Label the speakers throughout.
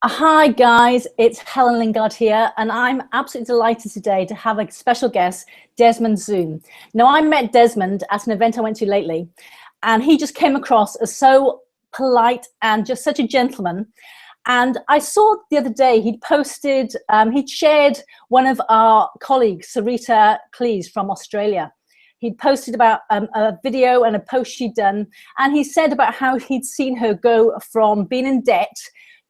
Speaker 1: Hi guys, it's Helen Lingard here, and I'm absolutely delighted today to have a special guest, Desmond Zoom. Now, I met Desmond at an event I went to lately, and he just came across as so polite and just such a gentleman. And I saw the other day he'd shared one of our colleagues, Sarita Cleese from Australia. He'd posted about a video and a post she'd done, and he said about how he'd seen her go from being in debt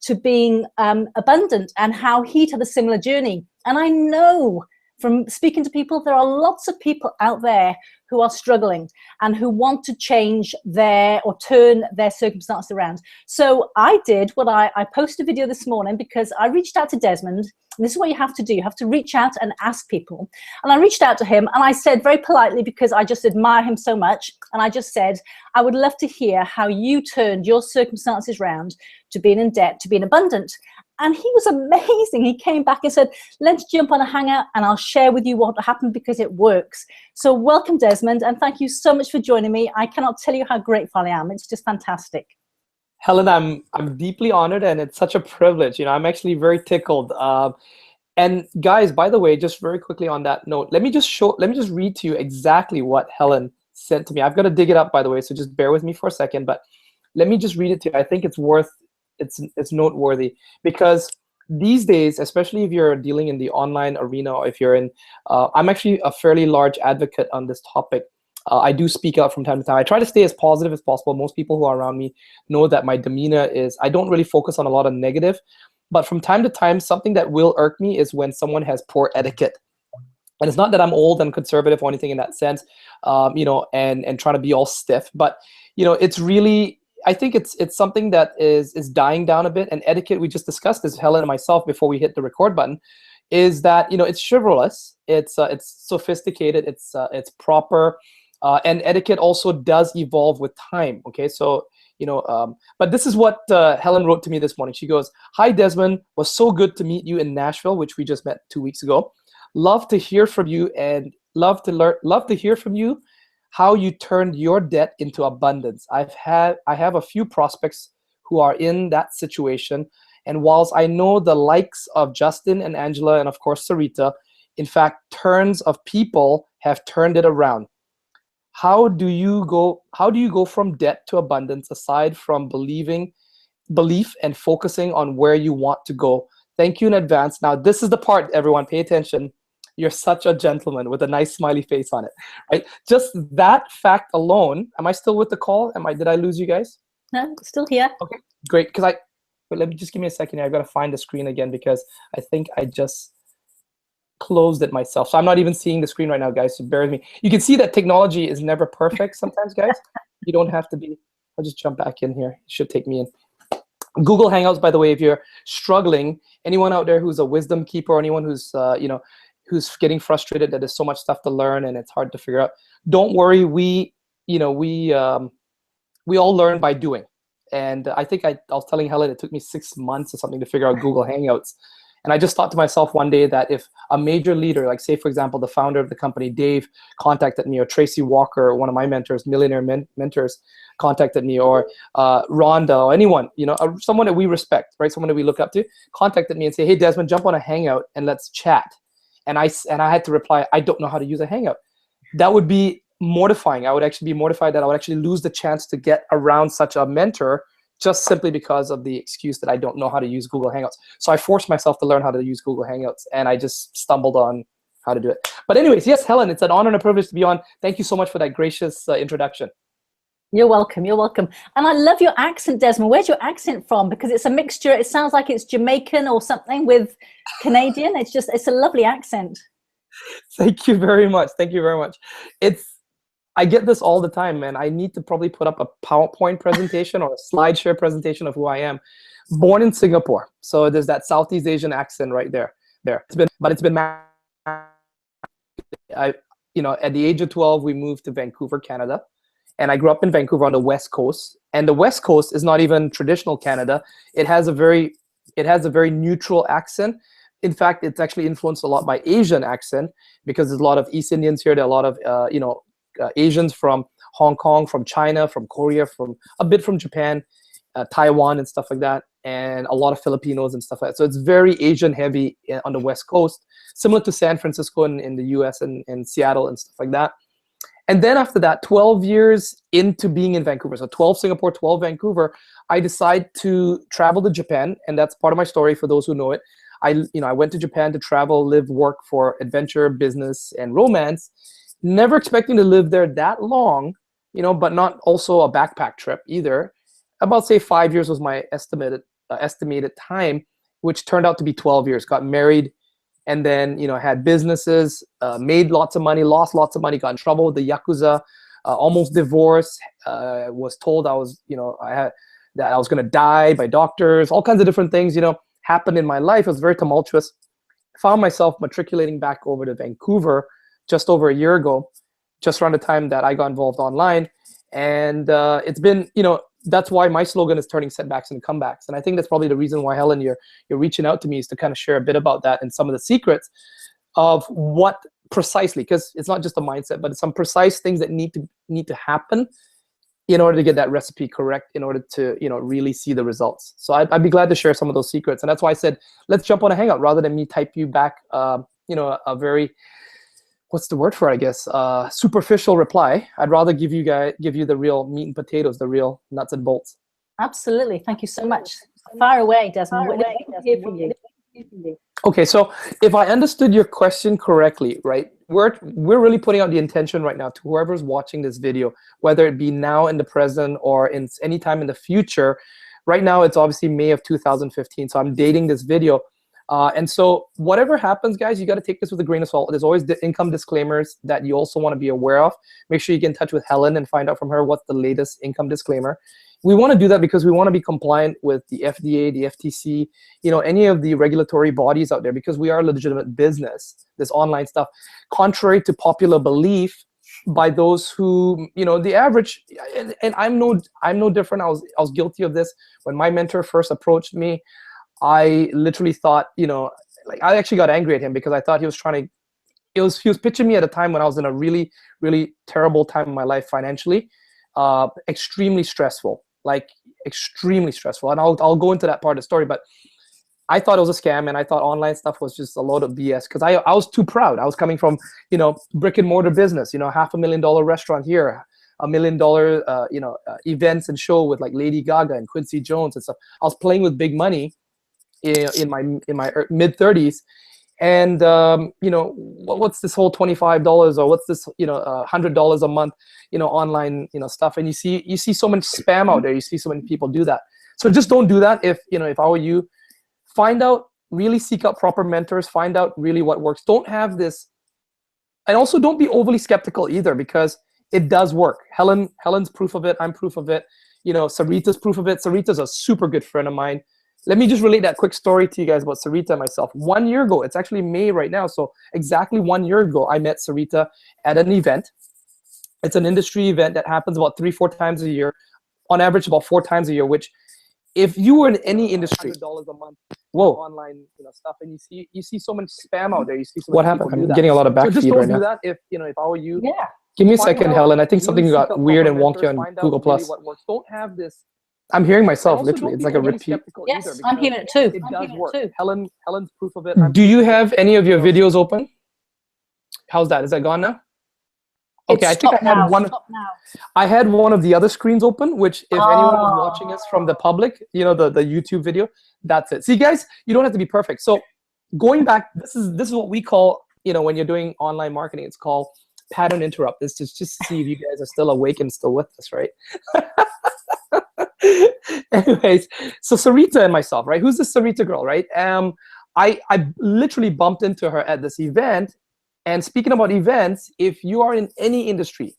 Speaker 1: to being abundant, and how he'd had a similar journey. And I know from speaking to people, there are lots of people out there who are struggling and who want to change or turn their circumstances around. So I did what I posted a video this morning because I reached out to Desmond. And this is what you have to do. You have to reach out and ask people. And I reached out to him and I said very politely, because I just admire him so much, and I just said, I would love to hear how you turned your circumstances around to being in debt, to being abundant. And he was amazing. He came back and said, let's jump on a hangout and I'll share with you what happened, because it works. So welcome, Desmond, and thank you so much for joining me. I cannot tell you how grateful I am. It's just fantastic.
Speaker 2: Helen, I'm deeply honored, and it's such a privilege. I'm actually very tickled. And guys, by the way, just very quickly on that note, let me just read to you exactly what Helen sent to me. I've got to dig it up, by the way, so just bear with me for a second. But let me just read it to you. I think it's noteworthy, because these days, especially if you're dealing in the online arena, or if you're in, I'm actually a fairly large advocate on this topic. I do speak out from time to time. I try to stay as positive as possible. Most people who are around me know that my demeanor is, I don't really focus on a lot of negative, but from time to time, something that will irk me is when someone has poor etiquette. And it's not that I'm old and conservative or anything in that sense, and trying to be all stiff, but it's really, I think it's something that is dying down a bit. And etiquette, we just discussed this, Helen and myself, before we hit the record button, is that it's chivalrous, it's sophisticated, it's proper. And etiquette also does evolve with time. Okay, so but this is what Helen wrote to me this morning. She goes, "Hi Desmond, was so good to meet you in Nashville, which we just met 2 weeks ago. Love to hear from you, and love to hear from you how you turned your debt into abundance. I have a few prospects who are in that situation, and whilst I know the likes of Justin and Angela and of course Sarita, in fact, turns of people have turned it around. How do you go from debt to abundance, aside from belief and focusing on where you want to go? Thank you in advance." Now, this is the part, everyone, pay attention. You're such a gentleman, with a nice smiley face on it, right? Just that fact alone. Am I still with the call? Did I lose you guys?
Speaker 1: No, still here.
Speaker 2: Okay, great. But let me just give me a second here. I've got to find the screen again, because I think I just closed it myself. So I'm not even seeing the screen right now, guys, so bear with me. You can see that technology is never perfect sometimes, guys. You don't have to be. I'll just jump back in here. It should take me in. Google Hangouts, by the way, if you're struggling, anyone out there who's a wisdom keeper, or anyone who's who's getting frustrated that there's so much stuff to learn and it's hard to figure out, don't worry. We all learn by doing. And I think I was telling Helen, it took me 6 months or something to figure out Google Hangouts. And I just thought to myself one day that if a major leader, like say, for example, the founder of the company, Dave, contacted me, or Tracy Walker, one of my mentors, millionaire mentors, contacted me, or Rhonda, or anyone, someone that we respect, right? Someone that we look up to, contacted me and say, "Hey, Desmond, jump on a Hangout and let's chat." And I had to reply, "I don't know how to use a Hangout." That would be mortifying. I would actually be mortified that I would actually lose the chance to get around such a mentor, just simply because of the excuse that I don't know how to use Google Hangouts. So I forced myself to learn how to use Google Hangouts, and I just stumbled on how to do it. But anyways, yes, Helen, it's an honor and a privilege to be on. Thank you so much for that gracious introduction.
Speaker 1: You're welcome. You're welcome. And I love your accent, Desmond. Where's your accent from? Because it's a mixture. It sounds like it's Jamaican or something with Canadian. It's a lovely accent.
Speaker 2: Thank you very much. Thank you very much. I get this all the time, man. I need to probably put up a PowerPoint presentation or a SlideShare presentation of who I am. Born in Singapore, so there's that Southeast Asian accent right there. It's been at the age of 12, we moved to Vancouver, Canada, and I grew up in Vancouver on the West Coast. And the West Coast is not even traditional Canada. It has a very neutral accent. In fact, it's actually influenced a lot by Asian accent, because there's a lot of East Indians here. There are a lot of Asians from Hong Kong, from China, from Korea, from a bit from Japan. Taiwan and stuff like that, and a lot of Filipinos and stuff like that. So it's very Asian heavy on the West Coast, similar to San Francisco in the US and Seattle and stuff like that. And then after that, 12 years into being in Vancouver, so 12 Singapore, 12 Vancouver, I decide to travel to Japan, and that's part of my story for those who know it. I went to Japan to travel, live, work for adventure, business, and romance, never expecting to live there that long, but not also a backpack trip either. About say 5 years was my estimated time, which turned out to be 12 years. Got married, and then had businesses, made lots of money, lost lots of money, got in trouble with the Yakuza, almost divorced, was told I was going to die by doctors, all kinds of different things happened in my life. It was very tumultuous. Found myself matriculating back over to Vancouver just over a year ago, just around the time that I got involved online. And it's been, that's why my slogan is turning setbacks into comebacks. And I think that's probably the reason why, Helen, you're reaching out to me, is to kind of share a bit about that and some of the secrets of what precisely, because it's not just a mindset, but it's some precise things that need to happen in order to get that recipe correct, in order to really see the results. So I'd be glad to share some of those secrets. And that's why I said, let's jump on a hangout rather than me type you back a very, what's the word for it, I guess, superficial reply. I'd rather give you the real meat and potatoes, the real nuts and bolts.
Speaker 1: Absolutely. Thank you so much. Fire away, Desmond. What did I hear from you?
Speaker 2: Okay, so if I understood your question correctly, right, we're really putting out the intention right now to whoever's watching this video, whether it be now in the present or in any time in the future. Right now, it's obviously May of 2015, so I'm dating this video. And so whatever happens, guys, you got to take this with a grain of salt. There's always the income disclaimers that you also want to be aware of. Make sure you get in touch with Helen and find out from her what's the latest income disclaimer. We want to do that because we want to be compliant with the FDA, the FTC, any of the regulatory bodies out there, because we are a legitimate business, this online stuff. Contrary to popular belief by those who, the average, and I'm no different. I was guilty of this when my mentor first approached me. I literally thought, I actually got angry at him because I thought he was he was pitching me at a time when I was in a really, really terrible time in my life financially, extremely stressful. And I'll go into that part of the story, but I thought it was a scam, and I thought online stuff was just a load of BS because I was too proud. I was coming from, brick and mortar business, $500,000 restaurant here, $1 million, events and show with like Lady Gaga and Quincy Jones and stuff. I was playing with big money in my mid 30s. And what's this whole $25 or what's this $100 a month online stuff, and you see so much spam out there. You see so many people do that. So just don't do that. If I were you, find out, really seek out proper mentors, find out really what works. Don't have this, and also don't be overly skeptical either, because it does work. Helen's proof of it. I'm proof of it. Sarita's proof of it. Sarita's a super good friend of mine. Let me just relate that quick story to you guys about Sarita and myself. 1 year ago, it's actually May right now, so exactly 1 year ago, I met Sarita at an event. It's an industry event that happens about 3-4 times a year, on average about 4 times a year, which if you were in any industry, $100 a month, online stuff, and you see so much spam out there. You see so what happened? I'm getting a lot of back feed right now.
Speaker 1: So
Speaker 2: just don't do that. If I were you,
Speaker 1: yeah.
Speaker 2: Give me a second, Helen. I think something got weird and wonky on Google Plus. Don't have this. I'm hearing myself literally. It's like a repeat.
Speaker 1: Yes, I'm hearing it too.
Speaker 2: It does work. Helen's proof of it. Do you have any of your videos open? How's that? Is that gone now? Okay, I think I had one. I had one of the other screens open, which if anyone was watching us from the public, the YouTube video, that's it. See, guys, you don't have to be perfect. So going back, this is what we call, when you're doing online marketing, it's called pattern interrupt. It's just to see if you guys are still awake and still with us, right? Anyways, so Sarita and myself, right? Who's this Sarita girl, right? I literally bumped into her at this event. And speaking about events, if you are in any industry,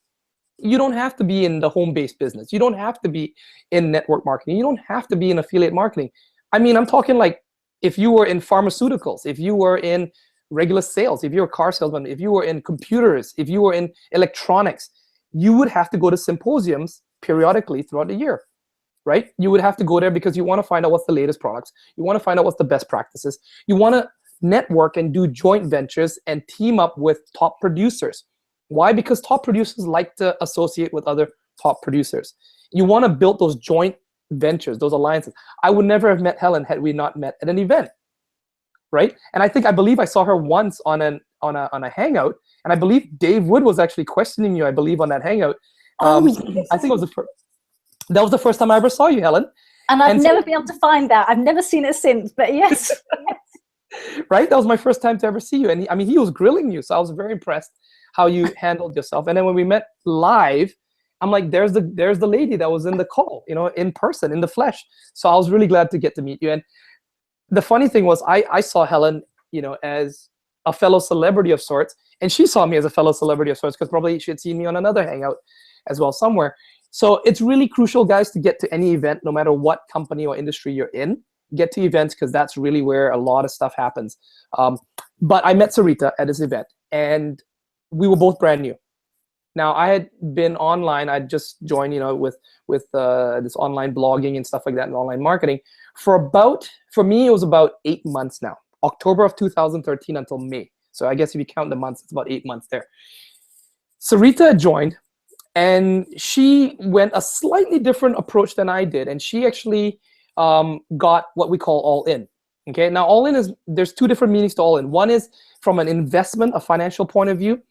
Speaker 2: you don't have to be in the home-based business. You don't have to be in network marketing. You don't have to be in affiliate marketing. I mean, I'm talking like if you were in pharmaceuticals, if you were in regular sales, if you're a car salesman, if you were in computers, if you were in electronics, you would have to go to symposiums periodically throughout the year, right? You would have to go there because you want to find out what's the latest products. You want to find out what's the best practices. You want to network and do joint ventures and team up with top producers. Why? Because top producers like to associate with other top producers. You want to build those joint ventures, those alliances. I would never have met Helen had we not met at an event, right? And I believe I saw her once on a hangout, and I believe Dave Wood was actually questioning you, I believe, on that hangout.
Speaker 1: Yes.
Speaker 2: I think it was that was the first time I ever saw you, Helen.
Speaker 1: And I've never been able to find that. I've never seen it since, but yes.
Speaker 2: Right? That was my first time to ever see you. And he was grilling you, so I was very impressed how you handled yourself. And then when we met live, I'm like, there's the lady that was in the call, in person, in the flesh. So I was really glad to get to meet you. And the funny thing was, I saw Helen, as a fellow celebrity of sorts, and she saw me as a fellow celebrity of sorts because probably she had seen me on another hangout as well somewhere. So it's really crucial, guys, to get to any event, no matter what company or industry you're in. Get to events because that's really where a lot of stuff happens. But I met Sarita at this event, and we were both brand new. Now, I had been online. I'd just joined, with this online blogging and stuff like that and online marketing for me, it was about 8 months now. October of 2013 until May. So I guess if you count the months, it's about 8 months there. Sarita joined, and she went a slightly different approach than I did. And she actually got what we call all in. Okay, now all in there's two different meanings to all in. One is from an investment, a financial point of view,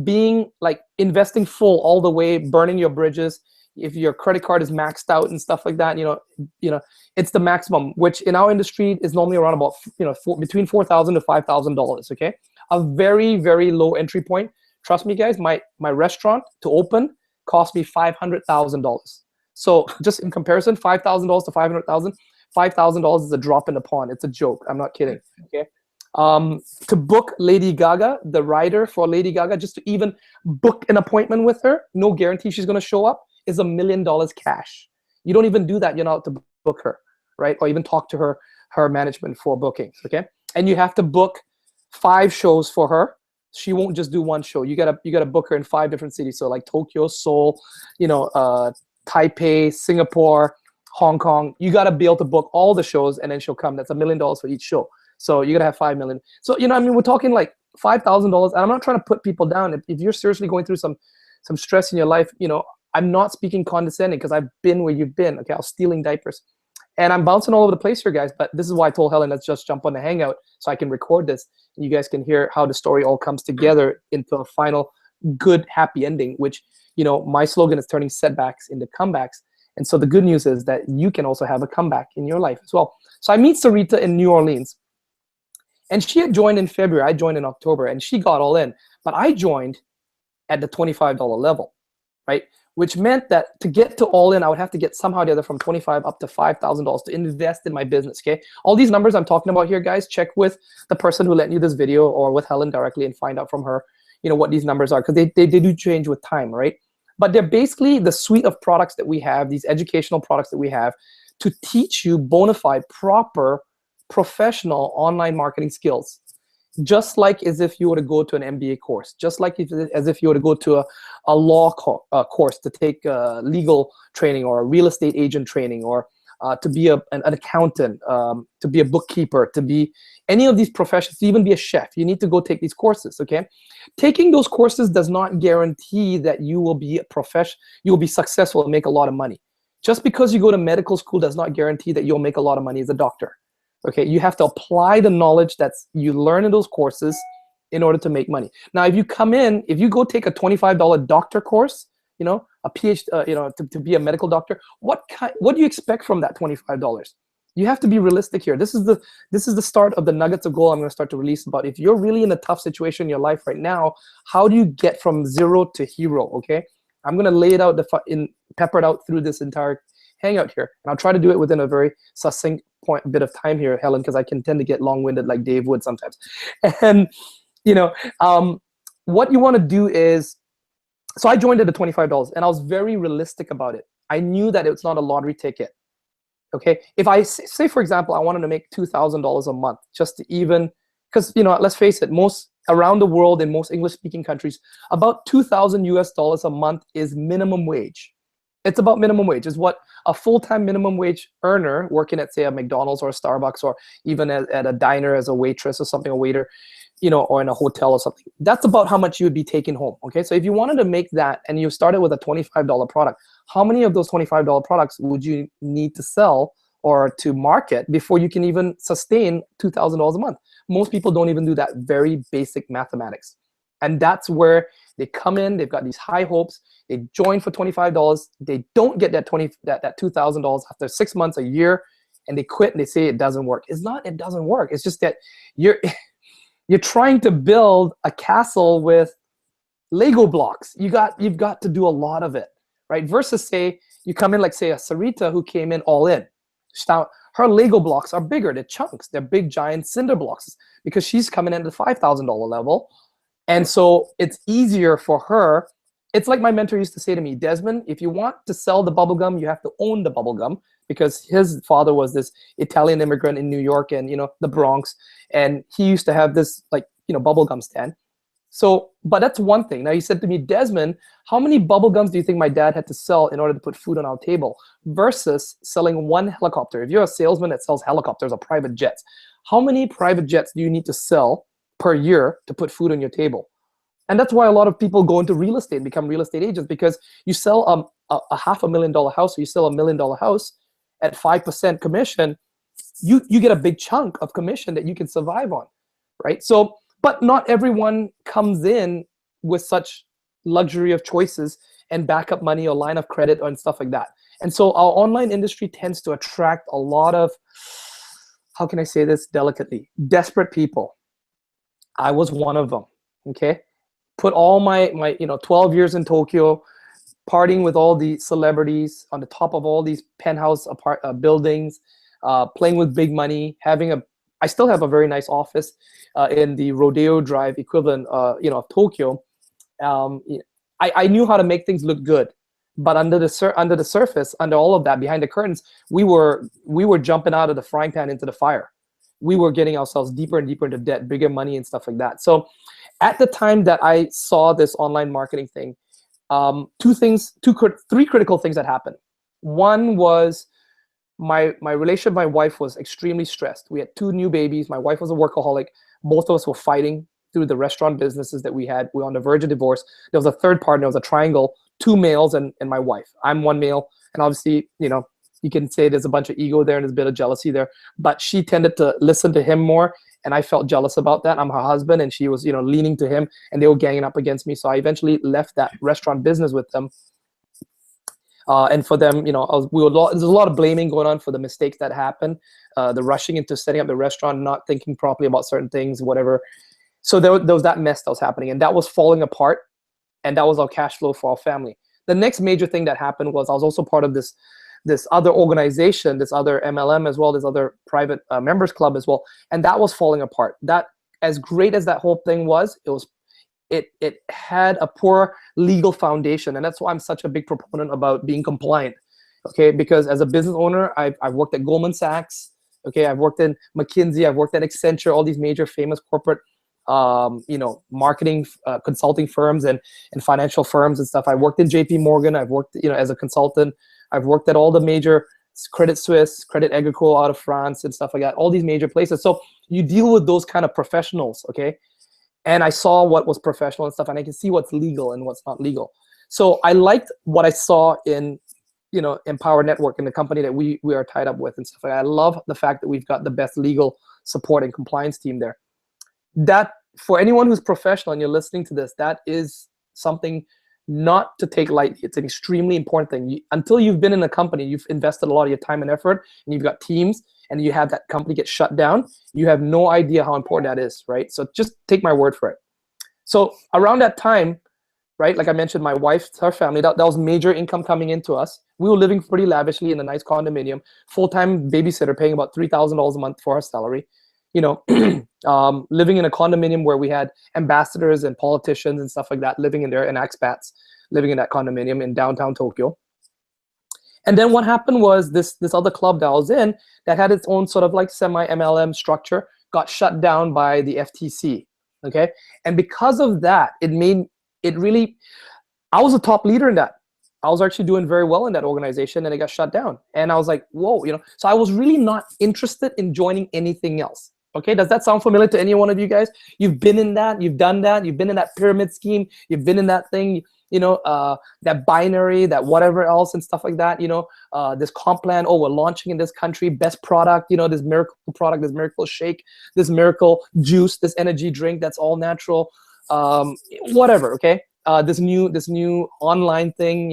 Speaker 2: being like investing full all the way, burning your bridges. If your credit card is maxed out and stuff like that, it's the maximum, which in our industry is normally around about, between $4,000 to $5,000. Okay, a very, very low entry point. Trust me, guys, my restaurant to open cost me $500,000. So just in comparison, $5,000 to $500,000, $5,000 is a drop in the pond. It's a joke. I'm not kidding. Okay. To book Lady Gaga, the rider for Lady Gaga, just to even book an appointment with her, no guarantee she's going to show up, is $1 million cash. You don't even do that. You're not to book her, right? Or even talk to her management for bookings. Okay. And you have to book 5 shows for her. She won't just do one show. You gotta book her in 5 different cities. So like Tokyo, Seoul, Taipei, Singapore, Hong Kong. You got to be able to book all the shows, and then she'll come. That's $1 million for each show. So you got to have 5 million. So, we're talking like $5,000. And I'm not trying to put people down. If you're seriously going through some stress in your life, I'm not speaking condescending because I've been where you've been. Okay, I was stealing diapers. And I'm bouncing all over the place here, guys. But this is why I told Helen, let's just jump on the hangout so I can record this. And you guys can hear how the story all comes together into a final good, happy ending, which, my slogan is turning setbacks into comebacks. And so the good news is that you can also have a comeback in your life as well. So I meet Sarita in New Orleans. And she had joined in February. I joined in October, and she got all in. But I joined at the $25 level, right? Which meant that to get to all in, I would have to get somehow or the other from $25 up to $5,000 to invest in my business, okay? All these numbers I'm talking about here, guys, check with the person who lent you this video or with Helen directly and find out from her, what these numbers are, because they do change with time, right? But they're basically the suite of products that we have, these educational products that we have to teach you bona fide, proper, professional online marketing skills. Just like as if you were to go to an MBA course, just like as if you were to go to a law course to take legal training or a real estate agent training or to be an accountant, to be a bookkeeper, to be any of these professions, to even be a chef. You need to go take these courses, okay? Taking those courses does not guarantee that you will be you will be successful and make a lot of money. Just because you go to medical school does not guarantee that you'll make a lot of money as a doctor. Okay, you have to apply the knowledge you learn in those courses in order to make money. Now, if you go take a $25 doctor course, a PhD, to be a medical doctor, what do you expect from that $25? You have to be realistic here. This is the start of the nuggets of gold I'm going to start to release about. If you're really in a tough situation in your life right now, how do you get from zero to hero? Okay, I'm going to lay it out, pepper it out through this entire hangout here, and I'll try to do it within a very succinct bit of time here, Helen, because I can tend to get long-winded like Dave would sometimes. And what you want to do is, so I joined at the $25, and I was very realistic about it. I knew that it's not a lottery ticket. Okay, if I say, for example, I wanted to make $2,000 a month, just to even, because let's face it, most around the world in most English-speaking countries, about $2,000 a month is minimum wage. It's about minimum wage. Is what a full-time minimum wage earner working at, say, a McDonald's or a Starbucks or even at a diner as a waitress or something, a waiter, or in a hotel or something. That's about how much you would be taking home. Okay, so if you wanted to make that and you started with a $25 product, how many of those $25 products would you need to sell or to market before you can even sustain $2,000 a month? Most people don't even do that very basic mathematics. And that's where they come in, they've got these high hopes, they join for $25, they don't get that $2,000 after 6 months, a year, and they quit and they say it doesn't work. It's not, it doesn't work. It's just that you're trying to build a castle with Lego blocks. You've got to do a lot of it, right? Versus say you come in like say a Sarita who came in all in. Now, her Lego blocks are bigger, they're chunks, they're big giant cinder blocks because she's coming in at the $5,000 level. And so it's easier for her. It's like my mentor used to say to me, Desmond, if you want to sell the bubble gum, you have to own the bubble gum, because his father was this Italian immigrant in New York and, you know, the Bronx. And he used to have this like, you know, bubble gum stand. So, but that's one thing. Now he said to me, Desmond, how many bubble gums do you think my dad had to sell in order to put food on our table versus selling one helicopter? If you're a salesman that sells helicopters or private jets, how many private jets do you need to sell per year to put food on your table? And that's why a lot of people go into real estate and become real estate agents, because you sell a $500,000 house, or you sell $1 million house at 5% commission, you get a big chunk of commission that you can survive on, right? So, but not everyone comes in with such luxury of choices and backup money or line of credit and stuff like that. And so our online industry tends to attract a lot of, how can I say this delicately, desperate people. I was one of them, okay? Put all my 12 years in Tokyo, partying with all the celebrities on the top of all these penthouse buildings, playing with big money, I still have a very nice office in the Rodeo Drive equivalent, of Tokyo. I knew how to make things look good, but under the surface, under all of that, behind the curtains, we were jumping out of the frying pan into the fire. We were getting ourselves deeper and deeper into debt, bigger money and stuff like that. So at the time that I saw this online marketing thing, three critical things that happened. One was my relationship with my wife was extremely stressed. We had 2 new babies. My wife was a workaholic. Both of us were fighting through the restaurant businesses that we had. We were on the verge of divorce. There was a third partner. It was a triangle, 2 males and my wife. I'm one male. And obviously, you can say there's a bunch of ego there and there's a bit of jealousy there. But she tended to listen to him more. And I felt jealous about that. I'm her husband and she was, leaning to him, and they were ganging up against me. So I eventually left that restaurant business with them. And for them, there's a lot of blaming going on for the mistakes that happened, the rushing into setting up the restaurant, not thinking properly about certain things, whatever. So there was that mess that was happening, and that was falling apart, and that was our cash flow for our family. The next major thing that happened was I was also part of this other organization, this other MLM as well, this other private members club as well, and that was falling apart. That, as great as that whole thing was, it had a poor legal foundation, and that's why I'm such a big proponent about being compliant. Okay, because as a business owner, I've worked at Goldman Sachs. Okay, I've worked in McKinsey, I've worked at Accenture, all these major famous corporate marketing consulting firms and financial firms and stuff. I worked in JP Morgan. I've worked as a consultant. I've worked at all the major Credit Suisse, Credit Agricole out of France and stuff like that, all these major places. So you deal with those kind of professionals, okay? And I saw what was professional and stuff, and I can see what's legal and what's not legal. So I liked what I saw in, Empower Network and the company that we are tied up with and stuff like that. I love the fact that we've got the best legal support and compliance team there. That, for anyone who's professional and you're listening to this, that is something not to take lightly. It's an extremely important thing. Until you've been in a company, you've invested a lot of your time and effort, and you've got teams, and you have that company get shut down, you have no idea how important that is, right? So just take my word for it. So around that time, right, like I mentioned, my wife, her family, that was major income coming into us. We were living pretty lavishly in a nice condominium, full-time babysitter paying about $3,000 a month for her salary. Living in a condominium where we had ambassadors and politicians and stuff like that living in there, and expats living in that condominium in downtown Tokyo. And then what happened was this other club that I was in that had its own sort of like semi-MLM structure got shut down by the FTC, okay? And because of that, I was a top leader in that. I was actually doing very well in that organization, and it got shut down. And I was like, whoa, so I was really not interested in joining anything else. Okay, does that sound familiar to any one of you guys? You've been in that, you've done that, you've been in that pyramid scheme, you've been in that thing, that binary, that whatever else and stuff like that, this comp plan, oh, we're launching in this country, best product, this miracle product, this miracle shake, this miracle juice, this energy drink that's all natural, whatever, okay? This new online thing,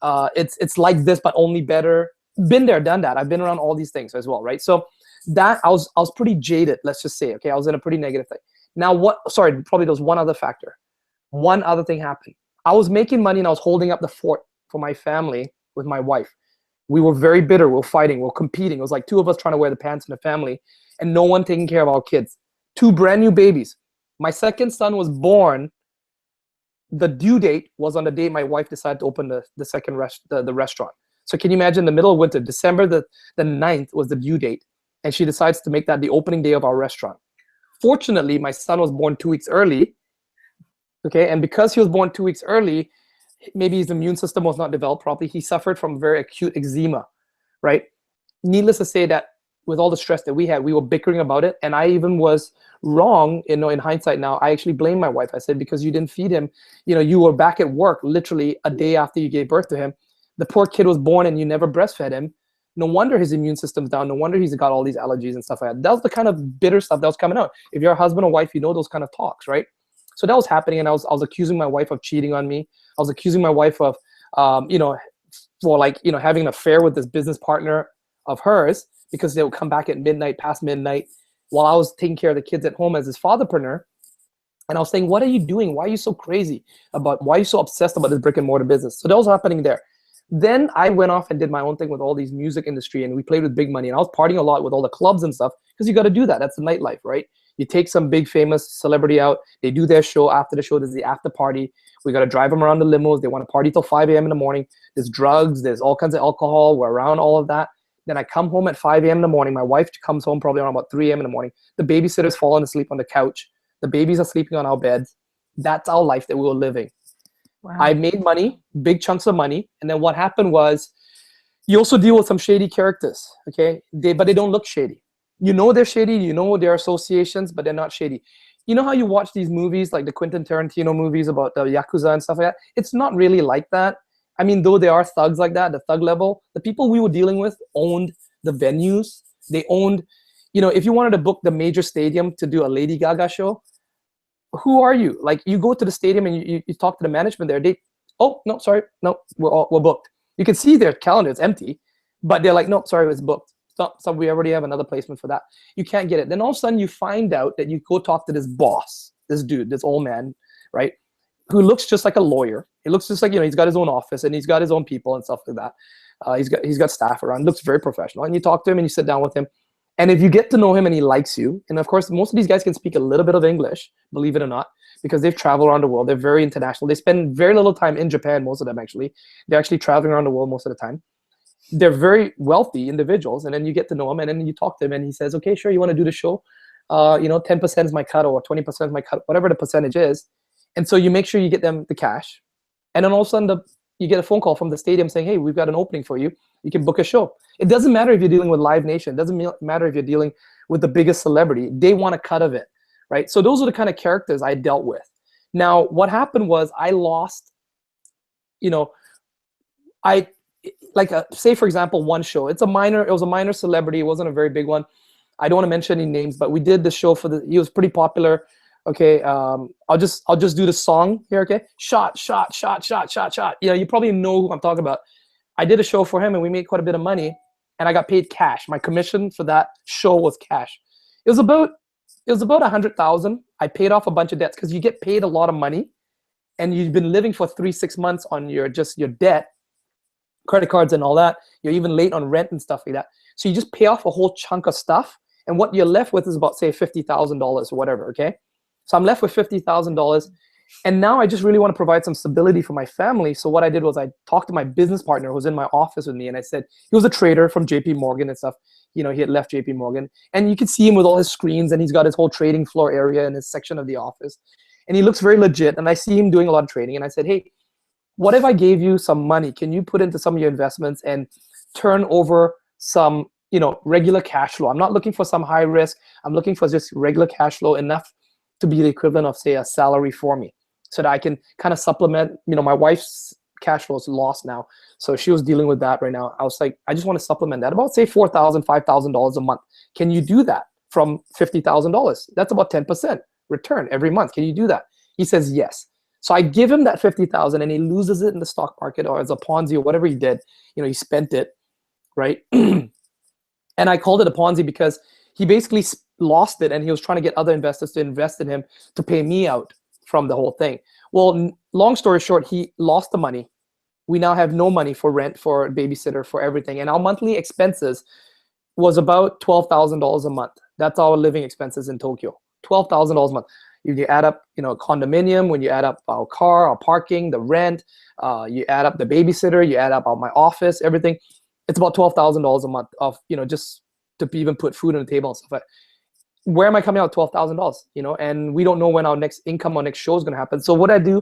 Speaker 2: it's like this, but only better. Been there, done that. I've been around all these things as well, right? So that I was pretty jaded, let's just say, okay? I was in a pretty negative thing. Now probably there was one other factor. One other thing happened. I was making money and I was holding up the fort for my family with my wife. We were very bitter, we were fighting, we were competing. It was like two of us trying to wear the pants in the family and no one taking care of our kids. Two brand new babies. My second son was born. The due date was on the day my wife decided to open the second the restaurant. So can you imagine the middle of winter, December the 9th was the due date, and she decides to make that the opening day of our restaurant. Fortunately, my son was born 2 weeks early, okay? And because he was born 2 weeks early, maybe his immune system was not developed properly. He suffered from very acute eczema, right? Needless to say that with all the stress that we had, we were bickering about it. And I even was wrong, in hindsight now. I actually blamed my wife. I said, because you didn't feed him, you were back at work literally a day after you gave birth to him. The poor kid was born and you never breastfed him. No wonder his immune system's down. No wonder he's got all these allergies and stuff like that. That was the kind of bitter stuff that was coming out. If you're a husband or wife, you know those kind of talks, right? So that was happening, and I was accusing my wife of cheating on me. I was accusing my wife of, having an affair with this business partner of hers, because they would come back at midnight, past midnight, while I was taking care of the kids at home as his fatherpreneur. And I was saying, what are you doing? Why are you so crazy why are you so obsessed about this brick and mortar business? So that was happening there. Then I went off and did my own thing with all these music industry, and we played with big money. And I was partying a lot with all the clubs and stuff, because you got to do that. That's the nightlife, right? You take some big famous celebrity out, they do their show. After the show, there's the after party. We got to drive them around the limos. They want to party till 5 a.m. in the morning. There's drugs, there's all kinds of alcohol. We're around all of that. Then I come home at 5 a.m. in the morning. My wife comes home probably around about 3 a.m. in the morning. The babysitter's falling asleep on the couch. The babies are sleeping on our beds. That's our life that we were living. Wow. I made money, big chunks of money. And then what happened was, you also deal with some shady characters, okay? But they don't look shady. They're shady, their associations, but they're not shady. You know how you watch these movies, like the Quentin Tarantino movies about the Yakuza and stuff like that? It's not really like that. I mean, though there are thugs like that, the thug level, the people we were dealing with owned the venues. They owned, if you wanted to book the major stadium to do a Lady Gaga show, who are you? Like, you go to the stadium and you talk to the management there. We're booked. You can see their calendar, it's empty, but they're like, no, sorry, it's booked. So we already have another placement for that. You can't get it. Then all of a sudden you find out that you go talk to this boss, this dude, this old man, right? Who looks just like a lawyer. He looks just like, he's got his own office and he's got his own people and stuff like that. He's got staff around, looks very professional. And you talk to him and you sit down with him. And if you get to know him and he likes you, and of course, most of these guys can speak a little bit of English, believe it or not, because they've traveled around the world. They're very international. They spend very little time in Japan, most of them actually. They're actually traveling around the world most of the time. They're very wealthy individuals, and then you get to know him, and then you talk to him, and he says, okay, sure, you want to do the show? 10% is my cut, or 20% is my cut, whatever the percentage is. And so you make sure you get them the cash. And then all of a sudden, you get a phone call from the stadium saying, hey, we've got an opening for you. You can book a show. It doesn't matter if you're dealing with Live Nation. It doesn't matter if you're dealing with the biggest celebrity. They want a cut of it, right? So those are the kind of characters I dealt with. Now, what happened was I lost, say, for example, one show. It was a minor celebrity. It wasn't a very big one. I don't want to mention any names, but we did the show he was pretty popular. Okay, I'll just do the song here, okay? Shot, shot, shot, shot, shot, shot. You probably know who I'm talking about. I did a show for him and we made quite a bit of money, and I got paid cash. My commission for that show was cash. It was about $100,000. I paid off a bunch of debts, because you get paid a lot of money and you've been living for 3-6 months on your debt, credit cards and all that. You're even late on rent and stuff like that. So you just pay off a whole chunk of stuff, and what you're left with is about, say, $50,000 or whatever, okay? So I'm left with $50,000, and now I just really want to provide some stability for my family. So what I did was I talked to my business partner who was in my office with me, and I said, he was a trader from JP Morgan and stuff. He had left JP Morgan, and you could see him with all his screens, and he's got his whole trading floor area in his section of the office, and he looks very legit, and I see him doing a lot of trading. And I said, hey, what if I gave you some money? Can you put into some of your investments and turn over some regular cash flow. I'm not looking for some high risk. I'm looking for just regular cash flow, enough to be the equivalent of, say, a salary for me, so that I can kind of supplement. My wife's cash flow is lost now, so she was dealing with that right now. I was like, I just want to supplement that, about say $4,000, $5,000 a month. Can you do that from $50,000? That's about 10% return every month. Can you do that? He says yes. So I give him that 50,000, and he loses it in the stock market or as a Ponzi or whatever he did. He spent it, right? And I called it a Ponzi because he basically lost it, and he was trying to get other investors to invest in him to pay me out from the whole thing. Well, long story short, he lost the money. We now have no money for rent, for babysitter, for everything. And our monthly expenses was about $12,000 a month. That's our living expenses in Tokyo, $12,000 a month. If you add up, condominium, when you add up our car, our parking, the rent, you add up the babysitter, you add up my office, everything, it's about $12,000 a month of, just to even put food on the table and stuff like that. Where am I coming out with $12,000? And we don't know when our next income or next show is going to happen. So what I do,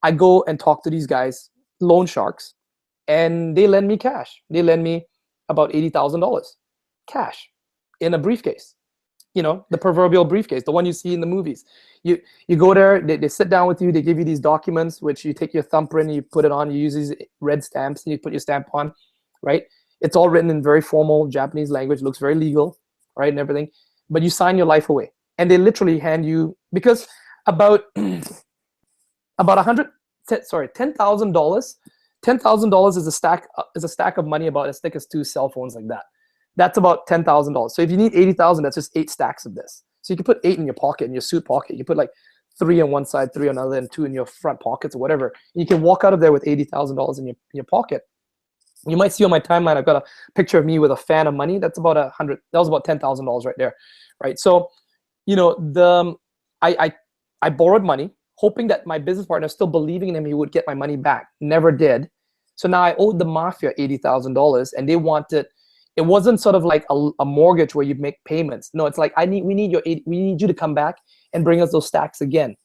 Speaker 2: I go and talk to these guys, loan sharks, and they lend me cash. They lend me about $80,000 cash in a briefcase. The proverbial briefcase, the one you see in the movies. You go there, they sit down with you, they give you these documents, which you take your thumbprint, you put it on, you use these red stamps, and you put your stamp on, right? It's all written in very formal Japanese language, looks very legal, right, and everything. But you sign your life away, and they literally hand you, because about $10,000. $10,000 is a stack of money about as thick as 2 cell phones like that. That's about $10,000. So if you need 80,000, that's just 8 stacks of this. So you can put 8 in your pocket, in your suit pocket. You can put like 3 on one side, 3 on another, and 2 in your front pockets or whatever. And you can walk out of there with $80,000 in your pocket. You might see on my timeline, I've got a picture of me with a fan of money. That's about that was about $10,000 right there, right? So, I borrowed money, hoping that my business partner, still believing in him, he would get my money back. Never did. So now I owed the mafia $80,000, and they wanted. It wasn't sort of like a mortgage where you make payments. No, it's like we need you to come back and bring us those stacks again,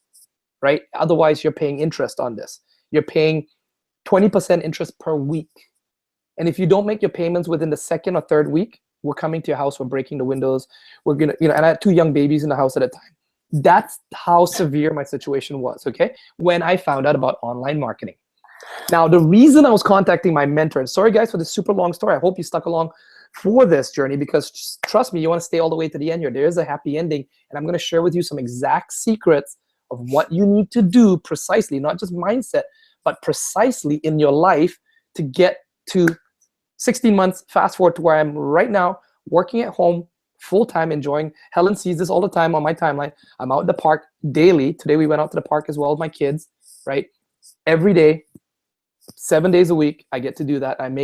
Speaker 2: right? Otherwise, you're paying interest on this. You're paying 20% interest per week. And if you don't make your payments within the second or third week, we're coming to your house, we're breaking the windows, we're gonna, and I had 2 young babies in the house at a time. That's how severe my situation was, okay? When I found out about online marketing. Now, the reason I was contacting my mentor, and sorry guys for this super long story, I hope you stuck along for this journey, because trust me, you want to stay all the way to the end here. There is a happy ending, and I'm going to share with you some exact secrets of what you need to do precisely, not just mindset, but precisely in your life to get to 16 months, fast forward to where I'm right now, working at home, full-time, enjoying. Helen sees this all the time on my timeline. I'm out in the park daily. Today we went out to the park as well with my kids, right? Every day, 7 days a week, I get to do that. I'm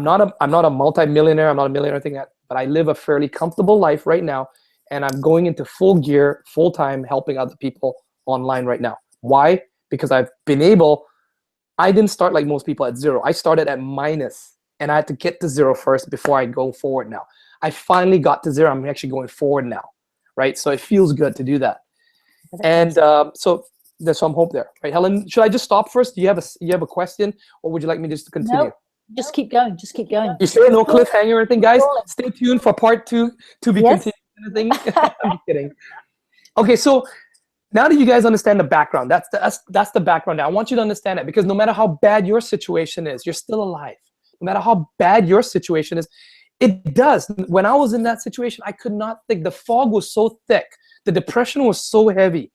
Speaker 2: not a multi-millionaire, I'm not a millionaire, thing that, but I live a fairly comfortable life right now, and I'm going into full gear, full-time, helping other people online right now. Why? Because I didn't start like most people at 0. I started at minus, and I had to get to 0 first before I go forward now. I finally got to 0. I'm actually going forward now, right? So it feels good to do that. And so there's some hope there, right? Helen, should I just stop first? Do you have a question, or would you like me just to continue?
Speaker 1: No, just keep going. Just keep going.
Speaker 2: You sure? No cliffhanger or anything, guys? Stay tuned for part 2 to be continued. Anything? I'm just kidding. Okay, so now that you guys understand the background, that's the background. Now I want you to understand it, because no matter how bad your situation is, you're still alive. No matter how bad your situation is, it does. When I was in that situation, I could not think. The fog was so thick. The depression was so heavy.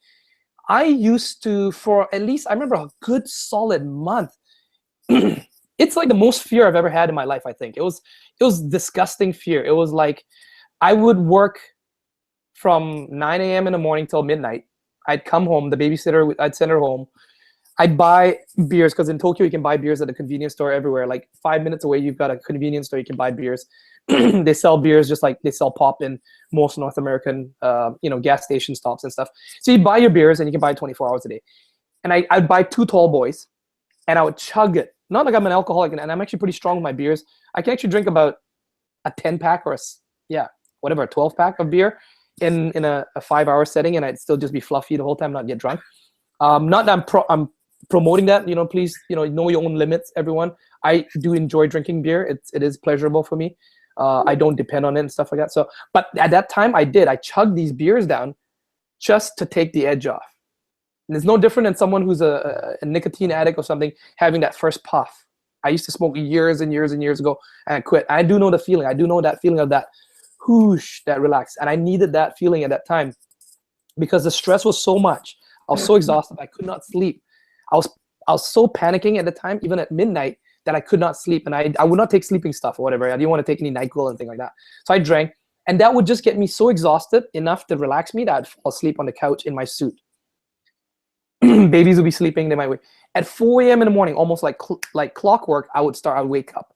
Speaker 2: I used to, for at least, I remember a good solid month. It's like the most fear I've ever had in my life, I think. It was disgusting fear. It was like I would work from 9 a.m. in the morning till midnight. I'd come home, the babysitter, I'd send her home. I'd buy beers, because in Tokyo you can buy beers at a convenience store everywhere. Like 5 minutes away, you've got a convenience store, you can buy beers. They sell beers just like they sell pop in most North American, gas station stops and stuff. So you buy your beers, and you can buy 24 hours a day. And I'd buy 2 tall boys, and I would chug it. Not like I'm an alcoholic, and I'm actually pretty strong with my beers. I can actually drink about a 10-pack or a 12-pack of beer in a 5-hour setting, and I'd still just be fluffy the whole time, not get drunk. Not that I'm promoting that, please, know your own limits, everyone. I do enjoy drinking beer. It is pleasurable for me. I don't depend on it and stuff like that. So, but at that time I did. I chugged these beers down just to take the edge off. And it's no different than someone who's a nicotine addict or something having that first puff. I used to smoke years and years and years ago and I quit. I do know the feeling. I do know that feeling of that whoosh, that relax. And I needed that feeling at that time because the stress was so much. I was so exhausted. I could not sleep. I was so panicking at the time, even at midnight, that I could not sleep. And I would not take sleeping stuff or whatever. I didn't want to take any NyQuil or anything like that. So I drank. And that would just get me so exhausted enough to relax me that I'd fall asleep on the couch in my suit. Babies would be sleeping. They might wake. At 4 a.m. in the morning, almost like clockwork, I would wake up.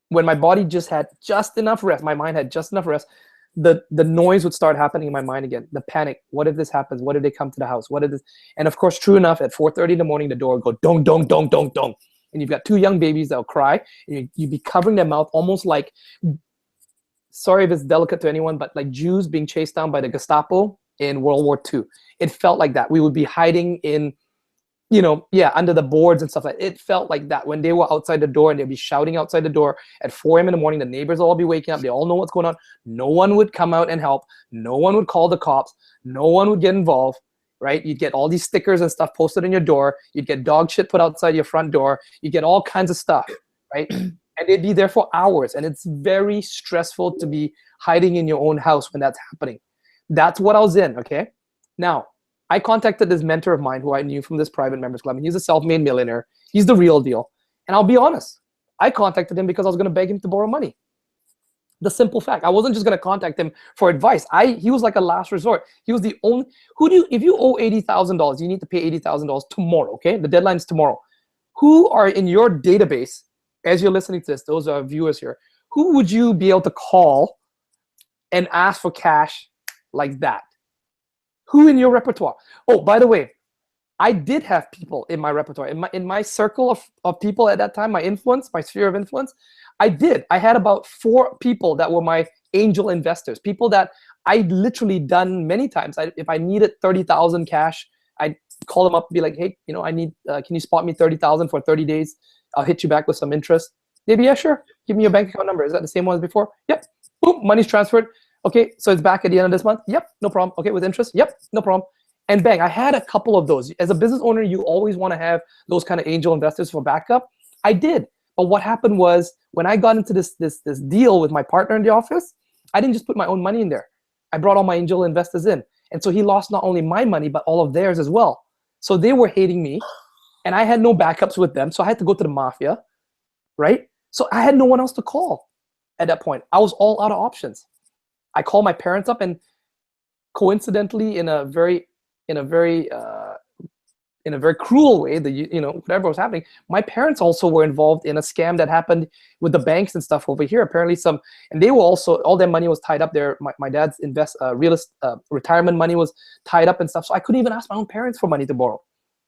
Speaker 2: When my body just had just enough rest, my mind had just enough rest, the noise would start happening in my mind again. The panic. What if this happens? What if they come to the house? What if this? And of course, true enough, at 4:30 in the morning, the door would go dong, dong, dong, dong, dong. And you've got two young babies that'll cry. And you'd be covering their mouth almost like, sorry if it's delicate to anyone, but like Jews being chased down by the Gestapo in World War II. It felt like that. We would be hiding in, under the boards and stuff like that. It felt like that when they were outside the door and they'd be shouting outside the door at 4 a.m. in the morning. The neighbors will all be waking up. They all know what's going on. No one would come out and help. No one would call the cops. No one would get involved, right? You'd get all these stickers and stuff posted on your door. You'd get dog shit put outside your front door. You get all kinds of stuff, right? And they'd be there for hours. And it's very stressful to be hiding in your own house when that's happening. That's what I was in, okay? Now, I contacted this mentor of mine who I knew from this private members club, and he's a self-made millionaire. He's the real deal. And I'll be honest, I contacted him because I was going to beg him to borrow money. The simple fact. I wasn't just going to contact him for advice. He was like a last resort. He was the only, if you owe $80,000, you need to pay $80,000 tomorrow, okay? The deadline's tomorrow. Who are in your database, as you're listening to this, those are viewers here, who would you be able to call and ask for cash like that? Who in your repertoire? Oh, by the way, I did have people in my repertoire. In my circle of people at that time, my influence, my sphere of influence, I had about 4 people that were my angel investors, people that I'd literally done many times. If I needed 30,000 cash, I'd call them up, be like, hey, I need, can you spot me 30,000 for 30 days? I'll hit you back with some interest. They'd be, yeah, sure. Give me your bank account number. Is that the same one as before? Yep. Boom, money's transferred. Okay, so it's back at the end of this month? Yep, no problem. Okay, with interest? Yep, no problem. And bang, I had a couple of those. As a business owner, you always want to have those kind of angel investors for backup. I did. But what happened was when I got into this deal with my partner in the office, I didn't just put my own money in there. I brought all my angel investors in. And so he lost not only my money, but all of theirs as well. So they were hating me and I had no backups with them. So I had to go to the mafia, right? So I had no one else to call at that point. I was all out of options. I called my parents up, and coincidentally, in a very cruel way, whatever was happening, my parents also were involved in a scam that happened with the banks and stuff over here. Apparently, and they were also, all their money was tied up there. My dad's retirement money was tied up and stuff. So I couldn't even ask my own parents for money to borrow.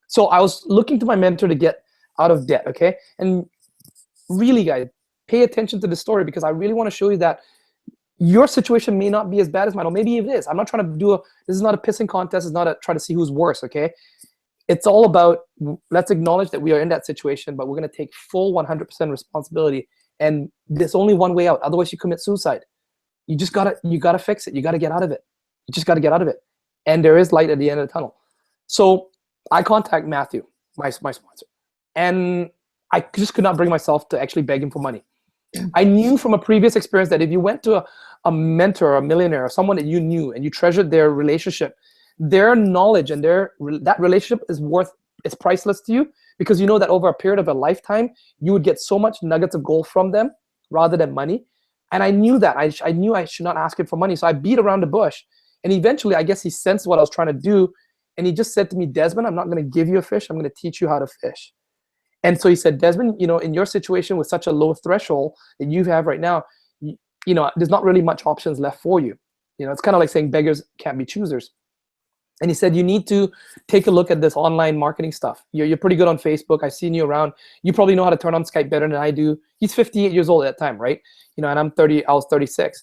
Speaker 2: So I was looking to my mentor to get out of debt. Okay, and really, guys, pay attention to the story because I really want to show you that your situation may not be as bad as mine, or maybe it is. I'm not trying to this is not a pissing contest. It's not try to see who's worse, okay? It's all about, let's acknowledge that we are in that situation, but we're gonna take full 100% responsibility. And there's only one way out. Otherwise you commit suicide. You gotta fix it. You gotta get out of it. You just gotta get out of it. And there is light at the end of the tunnel. So I contact Matthew, my sponsor. And I just could not bring myself to actually beg him for money. I knew from a previous experience that if you went to a mentor, or a millionaire, or someone that you knew and you treasured their relationship, their knowledge and that relationship is priceless to you, because you know that over a period of a lifetime, you would get so much nuggets of gold from them rather than money. And I knew that. I knew I should not ask him for money. So I beat around the bush. And eventually, I guess he sensed what I was trying to do. And he just said to me, Desmond, I'm not going to give you a fish. I'm going to teach you how to fish. And so he said, Desmond, in your situation with such a low threshold that you have right now, there's not really much options left for you. It's kind of like saying beggars can't be choosers. And he said, you need to take a look at this online marketing stuff. You're pretty good on Facebook. I've seen you around. You probably know how to turn on Skype better than I do. He's 58 years old at that time, right? And I'm 30, I was 36,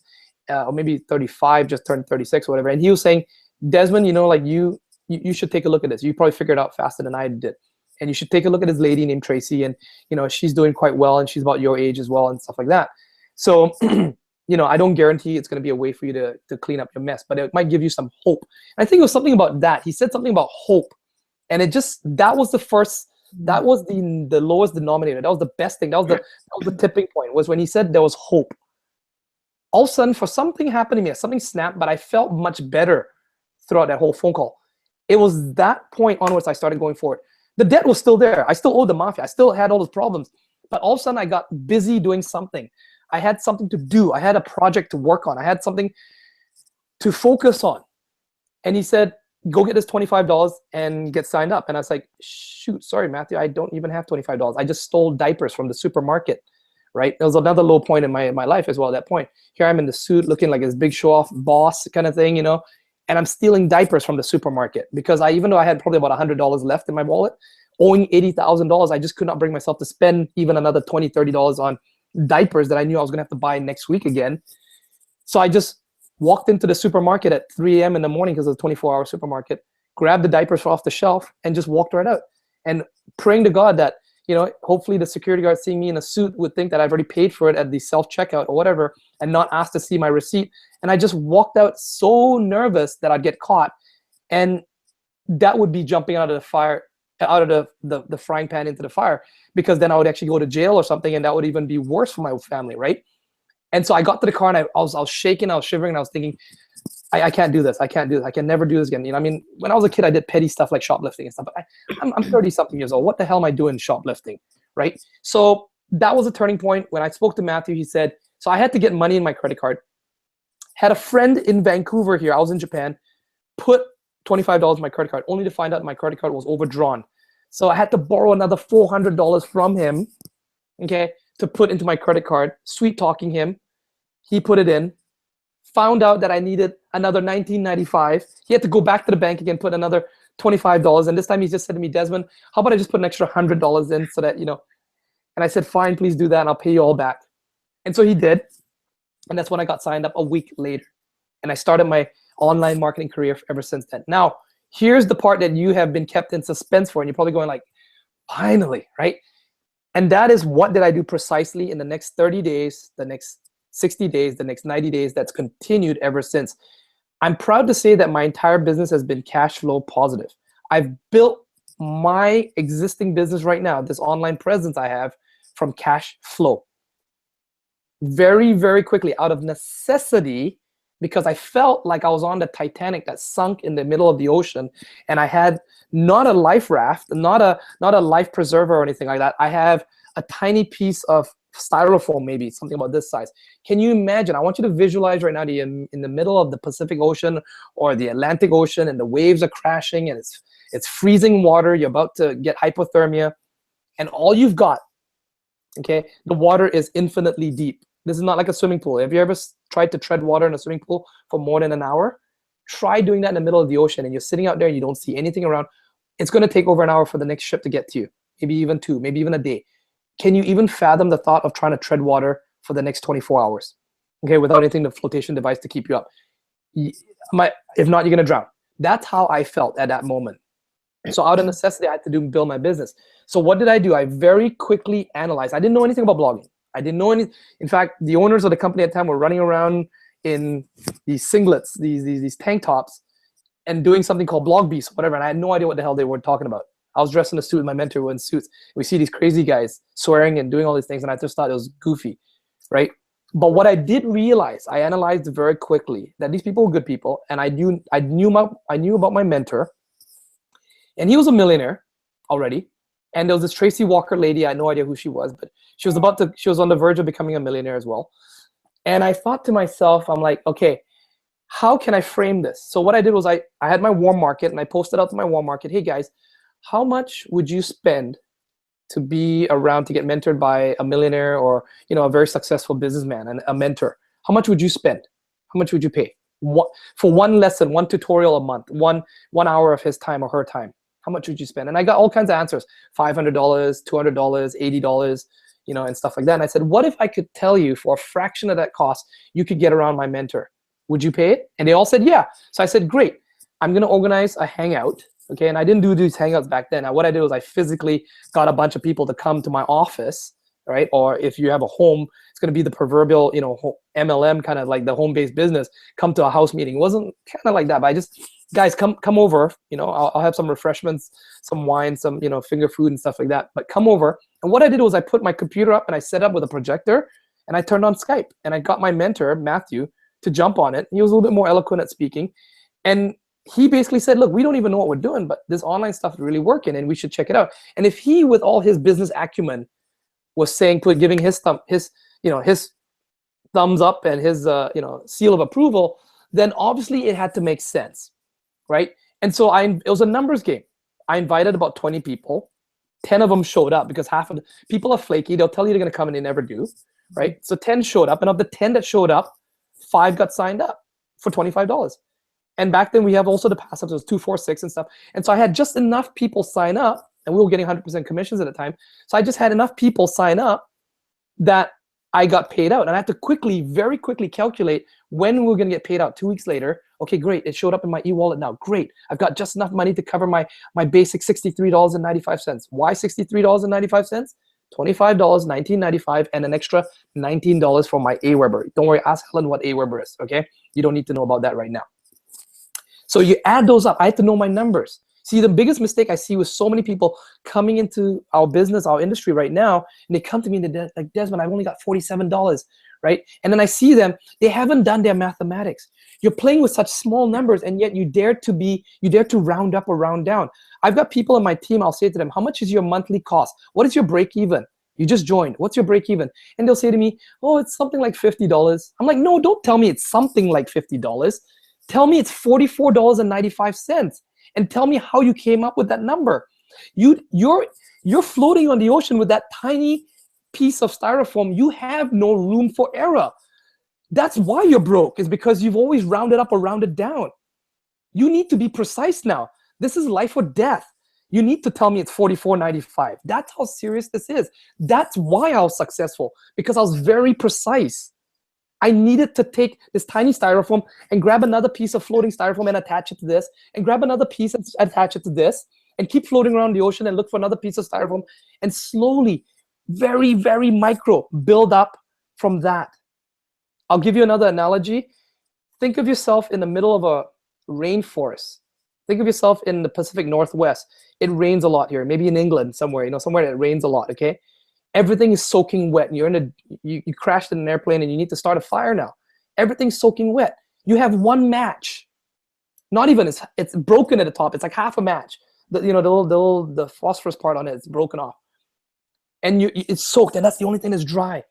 Speaker 2: or maybe 35, just turned 36 or whatever. And he was saying, Desmond, you should take a look at this. You probably figured it out faster than I did. And you should take a look at this lady named Tracy, and she's doing quite well, and she's about your age as well and stuff like that. So I don't guarantee it's going to be a way for you to clean up your mess, but it might give you some hope. And I think it was something about that. He said something about hope. And that was the lowest denominator. That was the best thing. That was the tipping point, was when he said there was hope. All of a sudden, for something happened to me, something snapped, but I felt much better throughout that whole phone call. It was that point onwards I started going forward. The debt was still there. I still owed the mafia. I still had all those problems. But all of a sudden, I got busy doing something. I had something to do. I had a project to work on. I had something to focus on. And he said, go get this $25 and get signed up. And I was like, shoot, sorry, Matthew, I don't even have $25. I just stole diapers from the supermarket, right? It was another low point in my life as well at that point. Here I'm in the suit looking like this big show-off boss kind of thing, and I'm stealing diapers from the supermarket because even though I had probably about $100 left in my wallet, owing $80,000, I just could not bring myself to spend even another $20, $30 on diapers that I knew I was going to have to buy next week again. So I just walked into the supermarket at 3 a.m. in the morning because it was a 24-hour supermarket, grabbed the diapers off the shelf, and just walked right out. And praying to God that, hopefully the security guard seeing me in a suit would think that I've already paid for it at the self-checkout or whatever and not asked to see my receipt. And I just walked out so nervous that I'd get caught. And that would be jumping out of the fire, out of the frying pan into the fire, because then I would actually go to jail or something, and that would even be worse for my family, right? And so I got to the car and I was shaking, I was shivering, and I was thinking, I can't do this. I can't do this. I can never do this again. When I was a kid, I did petty stuff like shoplifting and stuff, but I'm 30-something years old. What the hell am I doing shoplifting, right? So that was a turning point. When I spoke to Matthew, he said, so I had to get money in my credit card. Had a friend in Vancouver here, I was in Japan, put $25 in my credit card, only to find out my credit card was overdrawn. So I had to borrow another $400 from him, okay, to put into my credit card, sweet talking him. He put it in, found out that I needed another $19.95. He had to go back to the bank again, put another $25. And this time he just said to me, Desmond, how about I just put an extra $100 in so that, and I said, fine, please do that, and I'll pay you all back. And so he did. And that's when I got signed up a week later. And I started my online marketing career ever since then. Now, here's the part that you have been kept in suspense for, and you're probably going like, finally, right? And that is, what did I do precisely in the next 30 days, the next 60 days, the next 90 days, that's continued ever since. I'm proud to say that my entire business has been cash flow positive. I've built my existing business right now, this online presence I have, from cash flow. Very, very quickly, out of necessity, because I felt like I was on the Titanic that sunk in the middle of the ocean, and I had not a life raft, not a life preserver or anything like that. I have a tiny piece of styrofoam, maybe something about this size. Can you imagine? I want you to visualize right now in the middle of the Pacific Ocean or the Atlantic Ocean, and the waves are crashing, and it's freezing water. You're about to get hypothermia, and all you've got, okay, the water is infinitely deep. This is not like a swimming pool. Have you ever tried to tread water in a swimming pool for more than an hour? Try doing that in the middle of the ocean, and you're sitting out there, you don't see anything around. It's going to take over an hour for the next ship to get to you, maybe even 2, maybe even a day. Can you even fathom the thought of trying to tread water for the next 24 hours, okay, without anything, the flotation device to keep you up? If not, you're going to drown. That's how I felt at that moment. So out of necessity, I had to build my business. So what did I do? I very quickly analyzed. I didn't know anything about blogging. I didn't know any. In fact, the owners of the company at the time were running around in these singlets, these tank tops, and doing something called Blog Beast, whatever. And I had no idea what the hell they were talking about. I was dressed in a suit, my mentor was in suits. We see these crazy guys swearing and doing all these things, and I just thought it was goofy, right? But what I did realize, I analyzed very quickly that these people were good people, and I knew about my mentor, and he was a millionaire already. And there was this Tracy Walker lady, I had no idea who she was, but she was on the verge of becoming a millionaire as well. And I thought to myself, I'm like, okay, how can I frame this? So what I did was I had my warm market, and I posted out to my warm market, hey guys, how much would you spend to be around to get mentored by a millionaire or a very successful businessman and a mentor? How much would you spend? How much would you pay? For one lesson, one tutorial a month, one hour of his time or her time? How much would you spend? And I got all kinds of answers, $500, $200, $80, and stuff like that. And I said, what if I could tell you for a fraction of that cost, you could get around my mentor? Would you pay it? And they all said, yeah. So I said, great. I'm going to organize a hangout. Okay. And I didn't do these hangouts back then. Now, what I did was I physically got a bunch of people to come to my office right? Or if you have a home, it's going to be the proverbial, you know, MLM, kind of like the home-based business, come to a house meeting. It wasn't kind of like that, but I just, guys, come over, you know, I'll have some refreshments, some wine, some, you know, finger food and stuff like that, but come over. And what I did was I put my computer up and I set up with a projector and I turned on Skype, and I got my mentor, Matthew, to jump on it. He was a little bit more eloquent at speaking. And he basically said, look, we don't even know what we're doing, but this online stuff is really working and we should check it out. And if he, with all his business acumen, was saying, giving his thumbs up and his you know, seal of approval, then obviously it had to make sense, right? And so it was a numbers game. I invited about 20 people. 10 of them showed up, because half of the people are flaky. They'll tell you they're going to come and they never do, right? So 10 showed up, and of the 10 that showed up, 5 got signed up for $25. And back then we have also the pass ups, it was 2, 4, 6 and stuff. And so I had just enough people sign up, and we were getting 100% commissions at the time. So I just had enough people sign up that I got paid out. And I had to very quickly calculate when we were going to get paid out. 2 weeks later, okay, great, it showed up in my e-wallet now. Great, I've got just enough money to cover my basic $63.95. Why $63.95? $25, $19.95, and an extra $19 for my Aweber. Don't worry, ask Helen what Aweber is, okay? You don't need to know about that right now. So you add those up. I had to know my numbers. See, the biggest mistake I see with so many people coming into our business, our industry right now, and they come to me and they're like, Desmond, I've only got $47, right? And then I see them, they haven't done their mathematics. You're playing with such small numbers, and yet you dare to round up or round down. I've got people on my team, I'll say to them, how much is your monthly cost? What is your break even? You just joined, what's your break even? And they'll say to me, oh, it's something like $50. I'm like, no, don't tell me it's something like $50. Tell me it's $44.95. And tell me how you came up with that number. You're floating on the ocean with that tiny piece of styrofoam. You have no room for error. That's why you're broke, is because you've always rounded up or rounded down. You need to be precise now. This is life or death. You need to tell me it's $44.95. That's how serious this is. That's why I was successful, because I was very precise. I needed to take this tiny styrofoam and grab another piece of floating styrofoam and attach it to this, and grab another piece and attach it to this, and keep floating around the ocean and look for another piece of styrofoam, and slowly, very, very micro, build up from that. I'll give you another analogy. Think of yourself in the middle of a rainforest. Think of yourself in the Pacific Northwest. It rains a lot here, maybe in England somewhere, somewhere that it rains a lot, okay? Everything is soaking wet, and you crashed in an airplane and you need to start a fire now. Everything's soaking wet. You have one match. Not even, it's broken at the top. It's like half a match. The phosphorus part on it is broken off. And it's soaked, and that's the only thing that's dry.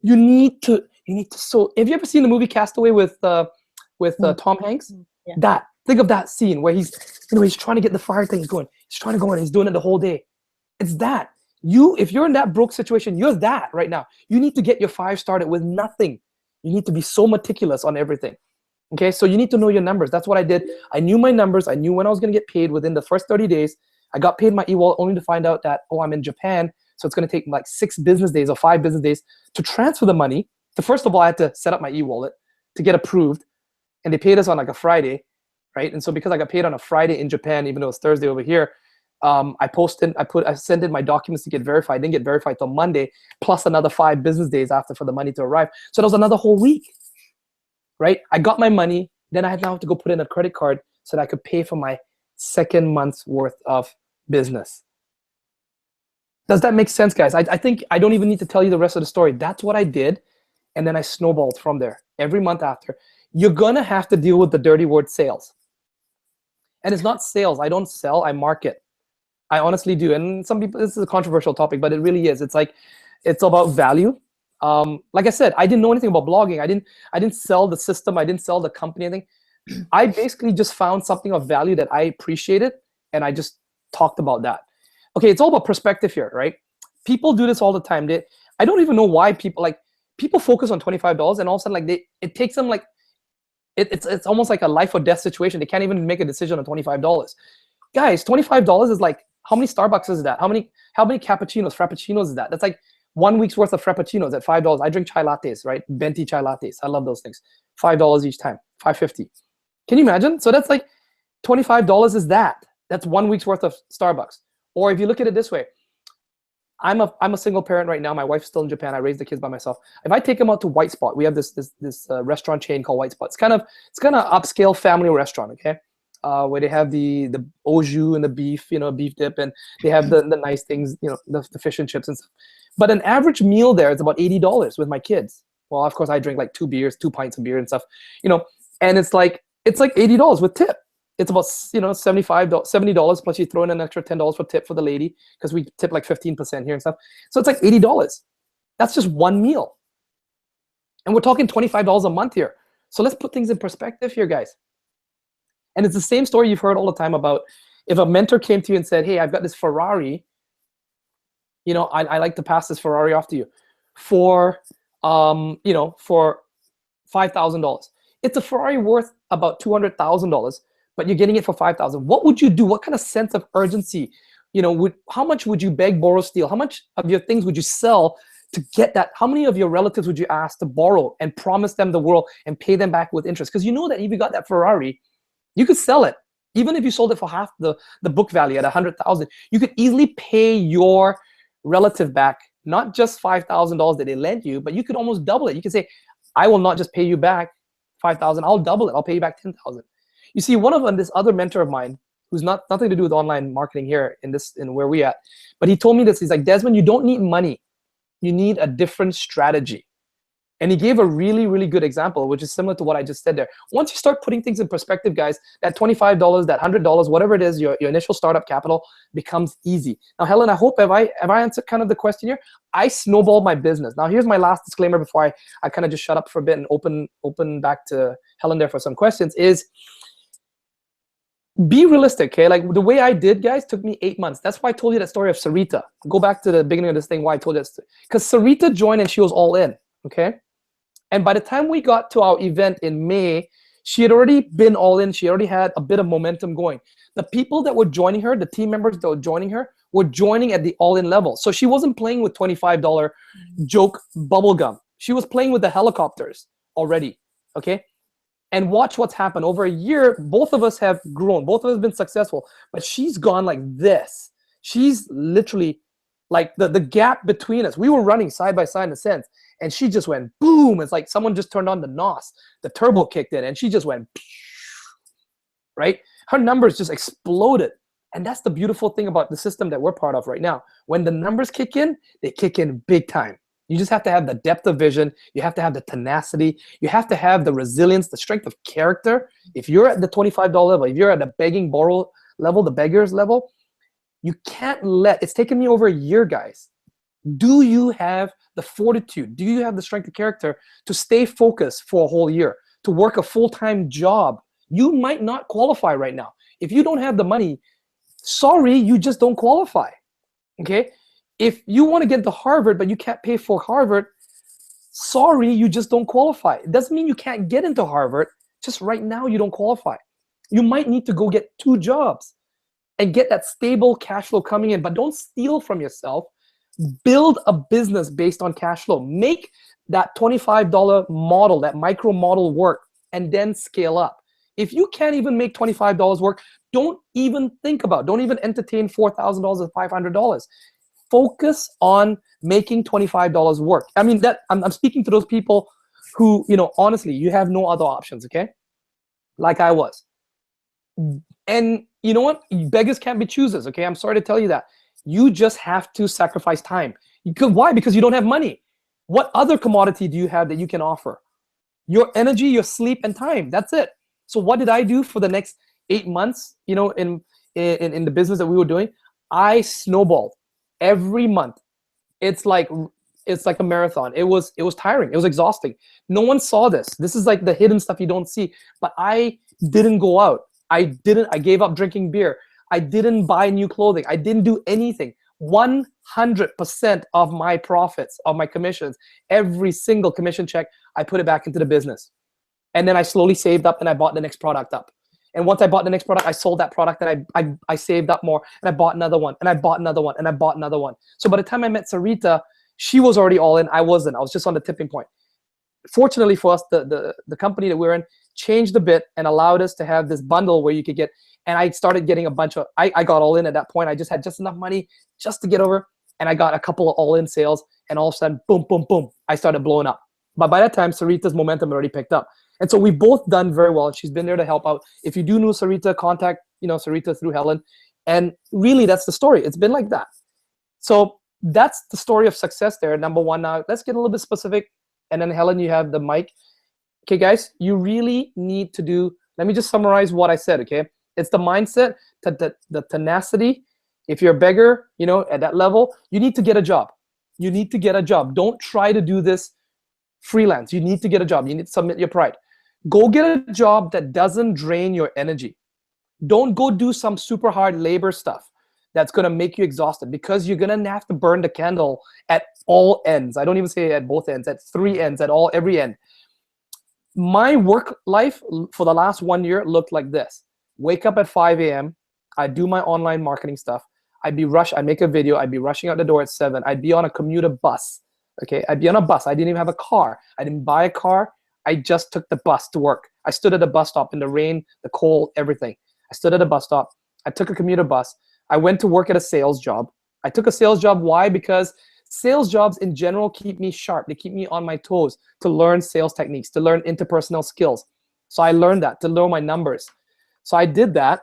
Speaker 2: You need to soak. Have you ever seen the movie Castaway with Tom Hanks? Yeah. Think of that scene where he's trying to get the fire things going. He's trying to go in, he's doing it the whole day. It's that. If you're in that broke situation, you're that right now. You need to get your fire started with nothing. You need to be so meticulous on everything. Okay, so you need to know your numbers. That's what I did. I knew my numbers. I knew when I was going to get paid within the first 30 days. I got paid my e-wallet only to find out that, oh, I'm in Japan, so it's going to take like 6 business days or 5 business days to transfer the money. So first of all, I had to set up my e-wallet to get approved, and they paid us on like a Friday, right? And so because I got paid on a Friday in Japan, even though it's Thursday over here, I sent in my documents to get verified. I didn't get verified till Monday, plus another 5 business days after for the money to arrive. So that was another whole week, right? I got my money, then I now have to go put in a credit card so that I could pay for my second month's worth of business. Does that make sense, guys? I think I don't even need to tell you the rest of the story. That's what I did, and then I snowballed from there. Every month after, you're gonna have to deal with the dirty word sales. And it's not sales. I don't sell, I market. I honestly do. And some people, this is a controversial topic, but it really is. It's like, it's about value. Like I said, I didn't know anything about blogging. I didn't sell the system. I didn't sell the company, anything. I basically just found something of value that I appreciated, and I just talked about that. Okay, it's all about perspective here, right? People do this all the time. I don't even know why people focus on $25, and all of a sudden, it takes them it's almost like a life or death situation. They can't even make a decision on $25. Guys, $25 is like, how many Starbucks is that? How many cappuccinos, frappuccinos is that? That's like 1 week's worth of frappuccinos at $5. I drink chai lattes, right? Venti chai lattes. I love those things. $5 each time, $5.50. Can you imagine? So that's like $25 is that. That's 1 week's worth of Starbucks. Or if you look at it this way, I'm a single parent right now. My wife's still in Japan. I raised the kids by myself. If I take them out to White Spot, we have this restaurant chain called White Spot. It's kind of upscale family restaurant, okay? Where they have the au jus and the beef, beef dip, and they have the nice things, the fish and chips and stuff. But an average meal there is about $80 with my kids. Well, of course, I drink like 2 pints of beer and stuff, and it's like $80 with tip. It's about $70 plus you throw in an extra $10 for tip for the lady because we tip like 15% here and stuff. So it's like $80. That's just one meal, and we're talking $25 a month here. So let's put things in perspective here, guys. And it's the same story you've heard all the time about if a mentor came to you and said, hey, I've got this Ferrari, I like to pass this Ferrari off to you for $5,000. It's a Ferrari worth about $200,000, but you're getting it for $5,000. What would you do? What kind of sense of urgency? How much would you beg, borrow, steal? How much of your things would you sell to get that? How many of your relatives would you ask to borrow and promise them the world and pay them back with interest? Because you know that if you got that Ferrari, you could sell it. Even if you sold it for half the book value at $100,000, you could easily pay your relative back, not just $5,000 that they lent you, but you could almost double it. You could say, I will not just pay you back $5,000, I'll double it. I'll pay you back $10,000. You see, one of them, this other mentor of mine, who's nothing to do with online marketing here in where we at, but he told me this. He's like, Desmond, you don't need money. You need a different strategy. And he gave a really, really good example, which is similar to what I just said there. Once you start putting things in perspective, guys, that $25, that $100, whatever it is, your initial startup capital becomes easy. Now, Helen, I hope, have I answered kind of the question here? I snowballed my business. Now, here's my last disclaimer before I kind of just shut up for a bit and open back to Helen there for some questions is, be realistic, okay? Like the way I did, guys, took me 8 months. That's why I told you that story of Sarita. Go back to the beginning of this thing, why I told you this. Because Sarita joined and she was all in, okay? And by the time we got to our event in May, she had already been all in. She already had a bit of momentum going. The people that were joining her, the team members that were joining her, were joining at the all-in level. So she wasn't playing with $25 joke bubble gum. She was playing with the helicopters already, okay? And watch what's happened. Over a year, both of us have grown. Both of us have been successful. But she's gone like this. She's literally like the gap between us. We were running side by side in a sense. And she just went boom. It's like someone just turned on the NOS. The turbo kicked in and she just went, right? Her numbers just exploded. And that's the beautiful thing about the system that we're part of right now. When the numbers kick in, they kick in big time. You just have to have the depth of vision. You have to have the tenacity. You have to have the resilience, the strength of character. If you're at the $25 level, if you're at the begging, borrow level, the beggars level, you can't it's taken me over a year, guys. Do you have the fortitude? Do you have the strength of character to stay focused for a whole year, to work a full-time job? You might not qualify right now. If you don't have the money, sorry, you just don't qualify, okay? If you want to get to Harvard, but you can't pay for Harvard, sorry, you just don't qualify. It doesn't mean you can't get into Harvard, just right now you don't qualify. You might need to go get 2 jobs and get that stable cash flow coming in, but don't steal from yourself. Build a business based on cash flow. Make that $25 model, that micro model work, and then scale up. If you can't even make $25 work, don't even think about, don't even entertain $4,000 or $500. Focus on making $25 work. I mean, I'm speaking to those people who, honestly, you have no other options, okay? Like I was. And you know what? Beggars can't be choosers, okay? I'm sorry to tell you that. You just have to sacrifice time. Why? Because you don't have money. What other commodity do you have that you can offer? Your energy, your sleep, and time. That's it. So what did I do for the next 8 months, in the business that we were doing? I snowballed every month. It's like a marathon. It was tiring. It was exhausting. No one saw this. This is like the hidden stuff you don't see. But I didn't go out. I gave up drinking beer. I didn't buy new clothing. I didn't do anything. 100% of my profits, of my commissions, every single commission check, I put it back into the business. And then I slowly saved up and I bought the next product up. And once I bought the next product, I sold that product and I saved up more and I bought another one and I bought another one and I bought another one. So by the time I met Sarita, she was already all in. I wasn't. I was just on the tipping point. Fortunately for us, the company that we're in changed a bit and allowed us to have this bundle where you could get, and I started getting a bunch of, I got all in at that point. I just had just enough money just to get over. and I got a couple of all-in sales, and all of a sudden, boom, boom, boom, I started blowing up. But by that time, Sarita's momentum had already picked up. And so we've both done very well. She's been there to help out. If you do know Sarita, contact, Sarita through Helen. And really, that's the story. It's been like that. So that's the story of success there, number one. Now, let's get a little bit specific. And then, Helen, you have the mic. Okay, guys, you really need to do, let me just summarize what I said, okay? It's the mindset, the tenacity. If you're a beggar, at that level, you need to get a job. You need to get a job. Don't try to do this freelance. You need to get a job. You need to submit your pride. Go get a job that doesn't drain your energy. Don't go do some super hard labor stuff that's going to make you exhausted, because you're going to have to burn the candle at all ends. I don't even say at both ends, at three ends, at every end. My work life for the last 1 year looked like this. Wake up at 5 a.m. I do my online marketing stuff. I'd make a video. I'd be rushing out the door at 7. I'd be on a commuter bus. Okay, I'd be on a bus. I didn't even have a car. I didn't buy a car. I just took the bus to work. I stood at a bus stop in the rain, the cold, everything. I stood at a bus stop. I took a commuter bus. I went to work at a sales job. I took a sales job. Why? Because sales jobs in general keep me sharp. They keep me on my toes to learn sales techniques, to learn interpersonal skills. So I learned that, to know my numbers. So I did that.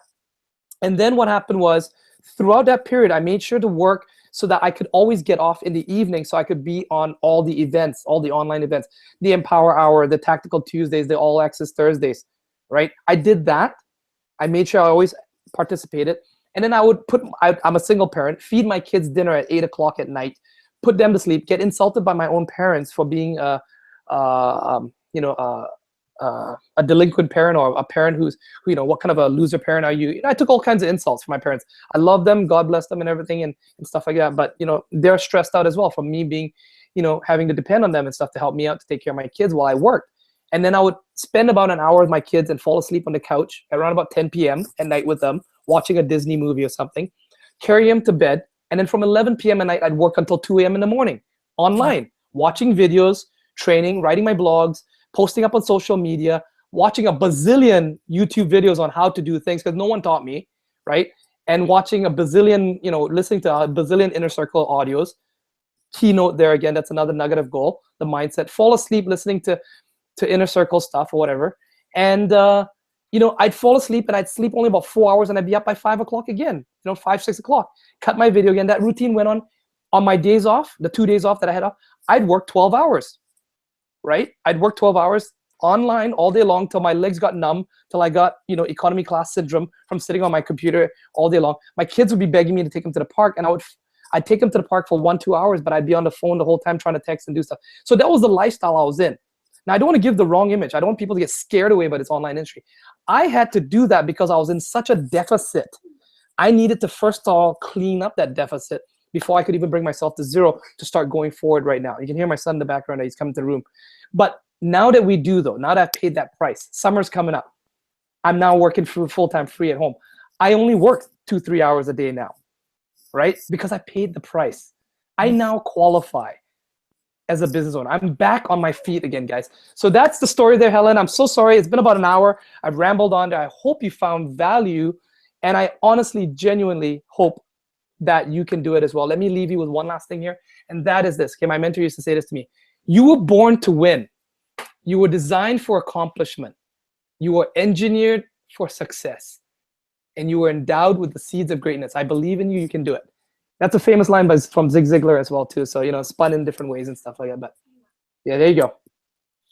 Speaker 2: And then what happened was, throughout that period, I made sure to work so that I could always get off in the evening, so I could be on all the events, all the online events, the Empower Hour, the Tactical Tuesdays, the All Access Thursdays, right? I did that. I made sure I always participated. And then I would I'm a single parent, feed my kids dinner at 8 o'clock at night, put them to sleep, get insulted by my own parents for being a delinquent parent, or a parent who's, what kind of a loser parent are you? I took all kinds of insults from my parents. I love them, God bless them and everything, and stuff like that. But, they're stressed out as well from me being, having to depend on them and stuff to help me out to take care of my kids while I worked. And then I would spend about an hour with my kids and fall asleep on the couch around about 10 p.m. at night with them, watching a Disney movie or something, carry them to bed. And then from 11 p.m. at night, I'd work until 2 a.m. in the morning, online, watching videos, training, writing my blogs, posting up on social media, watching a bazillion YouTube videos on how to do things, because no one taught me, right? And watching a bazillion, listening to a bazillion Inner Circle audios. Keynote there again, that's another nugget of gold, the mindset. Fall asleep listening to Inner Circle stuff or whatever. And, I'd fall asleep and I'd sleep only about 4 hours and I'd be up by 5 o'clock again, 5, 6 o'clock. Cut my video again. That routine went on my days off, the 2 days off that I had off. I'd work 12 hours. Right? I'd work 12 hours online all day long till my legs got numb, till I got, economy class syndrome from sitting on my computer all day long. My kids would be begging me to take them to the park, and I'd take them to the park for 1-2 hours, but I'd be on the phone the whole time trying to text and do stuff. So that was the lifestyle I was in. Now, I don't want to give the wrong image. I don't want people to get scared away by this online industry. I had to do that because I was in such a deficit. I needed to first of all clean up that deficit before I could even bring myself to zero to start going forward right now. You can hear my son in the background. He's coming to the room. But now that we do, though, now that I've paid that price, summer's coming up. I'm now working full-time free at home. I only work 2-3 hours a day now, right? Because I paid the price. I now qualify as a business owner. I'm back on my feet again, guys. So that's the story there, Helen. I'm so sorry. It's been about an hour. I've rambled on there. I hope you found value. And I honestly, genuinely hope that you can do it as well. Let me leave you with one last thing here. And that is this. Okay, my mentor used to say this to me. You were born to win. You were designed for accomplishment. You were engineered for success. And you were endowed with the seeds of greatness. I believe in you. You can do it. That's a famous line from Zig Ziglar as well, too. So, spun in different ways and stuff like that. But yeah, there you go.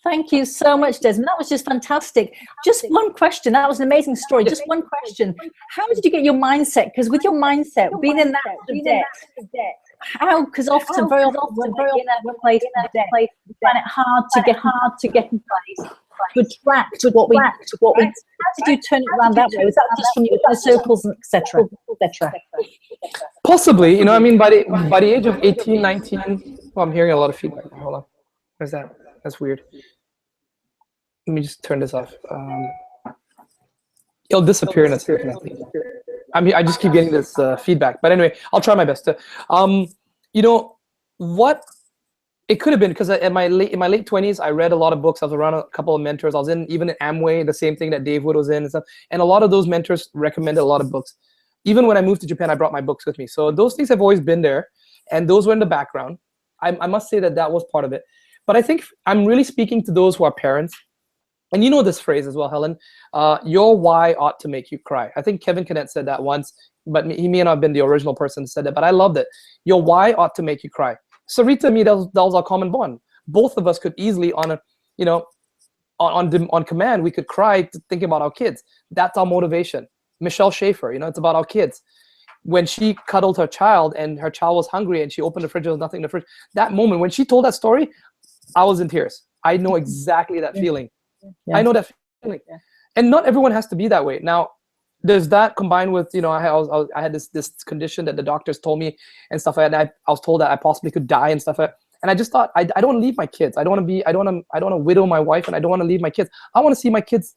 Speaker 1: Thank you so much, Desmond. That was just fantastic. Just one question. That was an amazing story. Just one question. How did you get your mindset? Because with your mindset, being in that sort of debt, how? Because very often, when we're in a place of debt, we find it hard to get in place, to attract what we. How did you turn it around that way? Was that just from your circles, etc., etc.?
Speaker 2: Possibly. By the age of 18, 19. Well, I'm hearing a lot of feedback. Hold on. Where's that? That's weird. Let me just turn this off. It'll disappear in a second, I think. I just keep getting this feedback. But anyway, I'll try my best to. What it could have been, because in my late 20s, I read a lot of books. I was around a couple of mentors. I was even in Amway, the same thing that Dave Wood was in and stuff. And a lot of those mentors recommended a lot of books. Even when I moved to Japan, I brought my books with me. So those things have always been there. and those were in the background. I must say that was part of it. But I think I'm really speaking to those who are parents. And you know this phrase as well, Helen. Your why ought to make you cry. I think Kevin Canet said that once, but he may not have been the original person who said that, but I loved it. Your why ought to make you cry. Sarita and me, that was our common bond. Both of us could easily, on command, we could cry thinking about our kids. That's our motivation. Michelle Schaefer, it's about our kids. When she cuddled her child and her child was hungry and she opened the fridge, there was nothing in the fridge. That moment, when she told that story, I was in tears. I know exactly that feeling. Yeah. I know that feeling. Yeah. And not everyone has to be that way. Now, there's that combined with, I had this condition that the doctors told me and stuff like that. I was told that I possibly could die and stuff like that. And I just thought, I don't want to leave my kids. I don't want to widow my wife, and I don't want to leave my kids. I want to see my kids.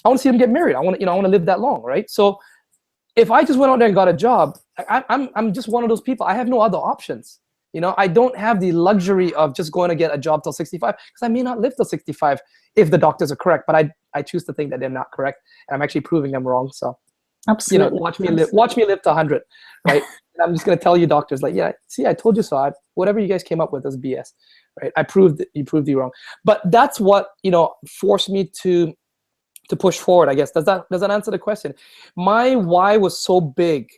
Speaker 2: I want to see them get married. I want to live that long, right? So if I just went out there and got a job, I'm just one of those people. I have no other options. I don't have the luxury of just going to get a job till 65, because I may not live till 65 if the doctors are correct. But I choose to think that they're not correct, and I'm actually proving them wrong. So,
Speaker 1: absolutely,
Speaker 2: watch me live to 100, right? And I'm just going to tell you, doctors, like, yeah, see, I told you so. Whatever you guys came up with is BS, right? You proved you wrong. But that's what forced me to push forward, I guess. Does that answer the question? My why was so big.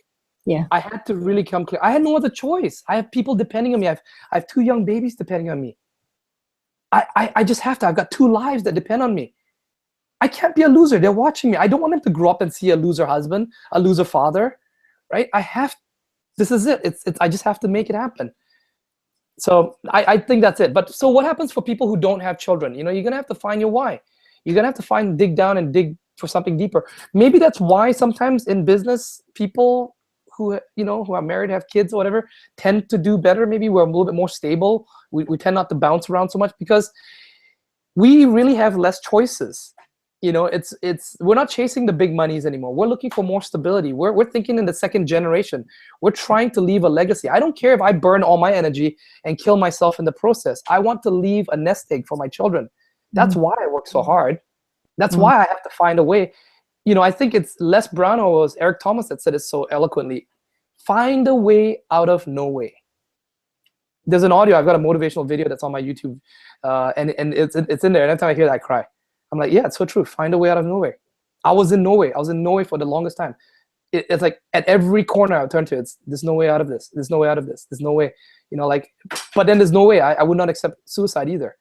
Speaker 1: Yeah,
Speaker 2: I had to really come clear. I had no other choice. I have people depending on me. I have 2 young babies depending on me. I just have to. I've got 2 lives that depend on me. I can't be a loser. They're watching me. I don't want them to grow up and see a loser husband, a loser father, right? This is it. It's I just have to make it happen. So I think that's it. But so what happens for people who don't have children? You're gonna have to find your why. You're gonna have to dig down and dig for something deeper. Maybe that's why sometimes in business, people who are married, have kids or whatever, tend to do better. Maybe we're a little bit more stable. We tend not to bounce around so much because we really have less choices. We're not chasing the big monies anymore. We're looking for more stability. We're thinking in the second generation. We're trying to leave a legacy. I don't care if I burn all my energy and kill myself in the process. I want to leave a nest egg for my children. That's why I work so hard. That's why I have to find a way. I think it's Les Brown, or it was Eric Thomas that said it so eloquently. Find a way out of no way. There's an audio. I've got a motivational video that's on my YouTube, and it's in there. And every time I hear that, I cry. I'm like, yeah, it's so true. Find a way out of no way. I was in no way. I was in no way for the longest time. It's like at every corner I would turn to, there's no way out of this. There's no way out of this. There's no way. But then there's no way. I would not accept suicide either.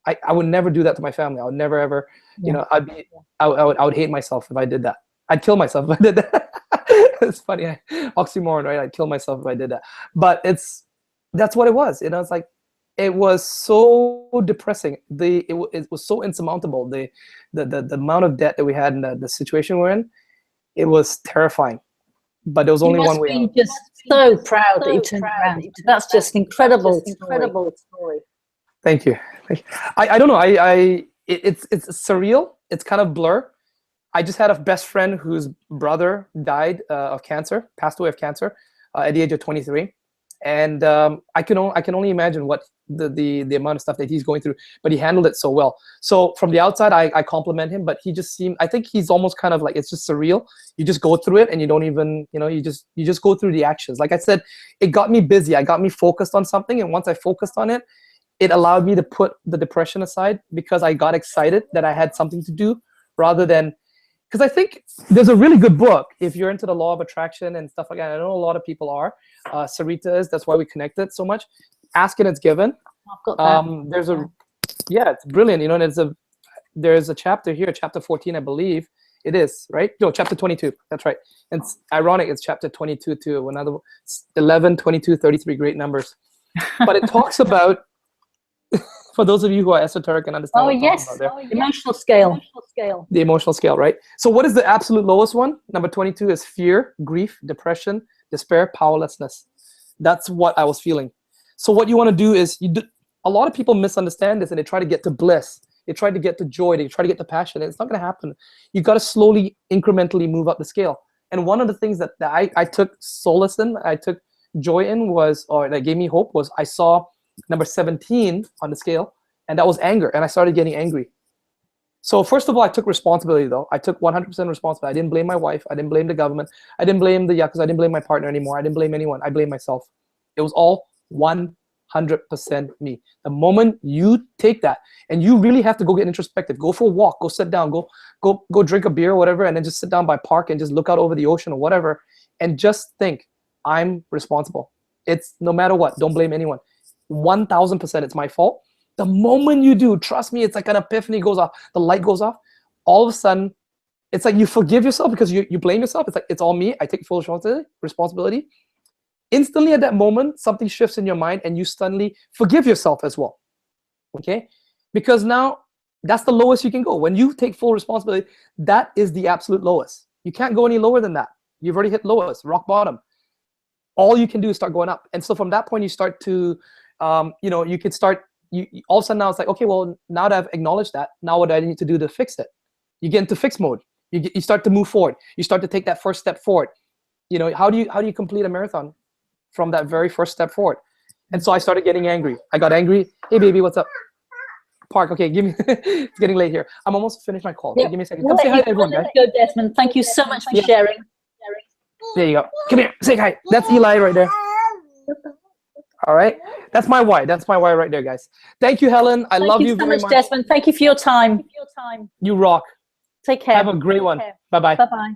Speaker 2: I would never do that to my family. I would never ever. I would hate myself if I did that. I'd kill myself if I did that. It's funny, oxymoron, right? I'd kill myself if I did that. But that's what it was. It's like, it was so depressing. It was so insurmountable. The amount of debt that we had in the situation we're in, it was terrifying. But there was only one way out.
Speaker 1: You must be just so proud that you turned around. That's just incredible. Incredible story.
Speaker 2: Thank you. I don't know. It's surreal. It's kind of blur. I just had a best friend whose brother died of cancer, passed away of cancer at the age of 23, and I can only imagine what the amount of stuff that he's going through. But he handled it so well. So from the outside, I compliment him. But he just seemed. I think he's almost kind of like, it's just surreal. You just go through it, and you don't even, you just go through the actions. Like I said, it got me busy. I got me focused on something, and once I focused on it, it allowed me to put the depression aside, because I got excited that I had something to do, rather than, because I think there's a really good book if you're into the law of attraction and stuff like that. I know a lot of people are. Sarita is. That's why we connected so much. Ask and it's given.
Speaker 1: I've got that.
Speaker 2: It's brilliant. And there's a chapter here, chapter 14, I believe it is, right? No, chapter 22. That's right. And it's ironic. It's chapter 22 too. 11, 22, 33, great numbers. But it talks about, for those of you who are esoteric and understand.
Speaker 1: Emotional scale.
Speaker 2: The emotional scale, right? So what is the absolute lowest one? Number 22 is fear, grief, depression, despair, powerlessness. That's what I was feeling. So what you want to do is, a lot of people misunderstand this, and they try to get to bliss. They try to get to joy. They try to get to passion. And it's not going to happen. You got to slowly, incrementally move up the scale. And one of the things that I took solace in, I took joy in, or that gave me hope, was I saw number 17 on the scale, and that was anger. And I started getting angry. So first of all, I took responsibility, though. I took 100% responsibility. I didn't blame my wife. I didn't blame the government. I didn't blame the yakuza. I didn't blame my partner anymore. I didn't blame anyone. I blamed myself. It was all 100% me. The moment you take that, and you really have to go get introspective, go for a walk, go sit down, go drink a beer or whatever, and then just sit down by park and just look out over the ocean or whatever, and just think, I'm responsible. It's no matter what, don't blame anyone. 1000% it's my fault. The moment you do, trust me, it's like an epiphany goes off, the light goes off. All of a sudden, it's like you forgive yourself because you blame yourself. It's like, it's all me. I take full responsibility. Instantly at that moment, something shifts in your mind and you suddenly forgive yourself as well. Okay? Because now that's the lowest you can go. When you take full responsibility, that is the absolute lowest. You can't go any lower than that. You've already hit lowest, rock bottom. All you can do is start going up. And so from that point, you start to, you could start, all of a sudden now it's like, okay, well, now that I've acknowledged that, now what do I need to do to fix it? You get into fix mode. You start to move forward. You start to take that first step forward. How do you complete a marathon? From that very first step forward. And so I started getting angry. I got angry. Hey, baby, what's up? Park, okay, give me, it's getting late here. I'm almost finished my call. Yeah. Give me a second. Come say hi to everyone, guys.
Speaker 1: Go, Desmond. Thank you so much for sharing.
Speaker 2: There you go. Come here, say hi. That's Eli right there. All right, that's my why. That's my why right there, guys. Thank you, Helen. I love you very much.
Speaker 1: Desmond. Thank you for your time.
Speaker 2: You rock.
Speaker 1: Take care.
Speaker 2: Have a great one. Bye-bye.
Speaker 1: Bye-bye.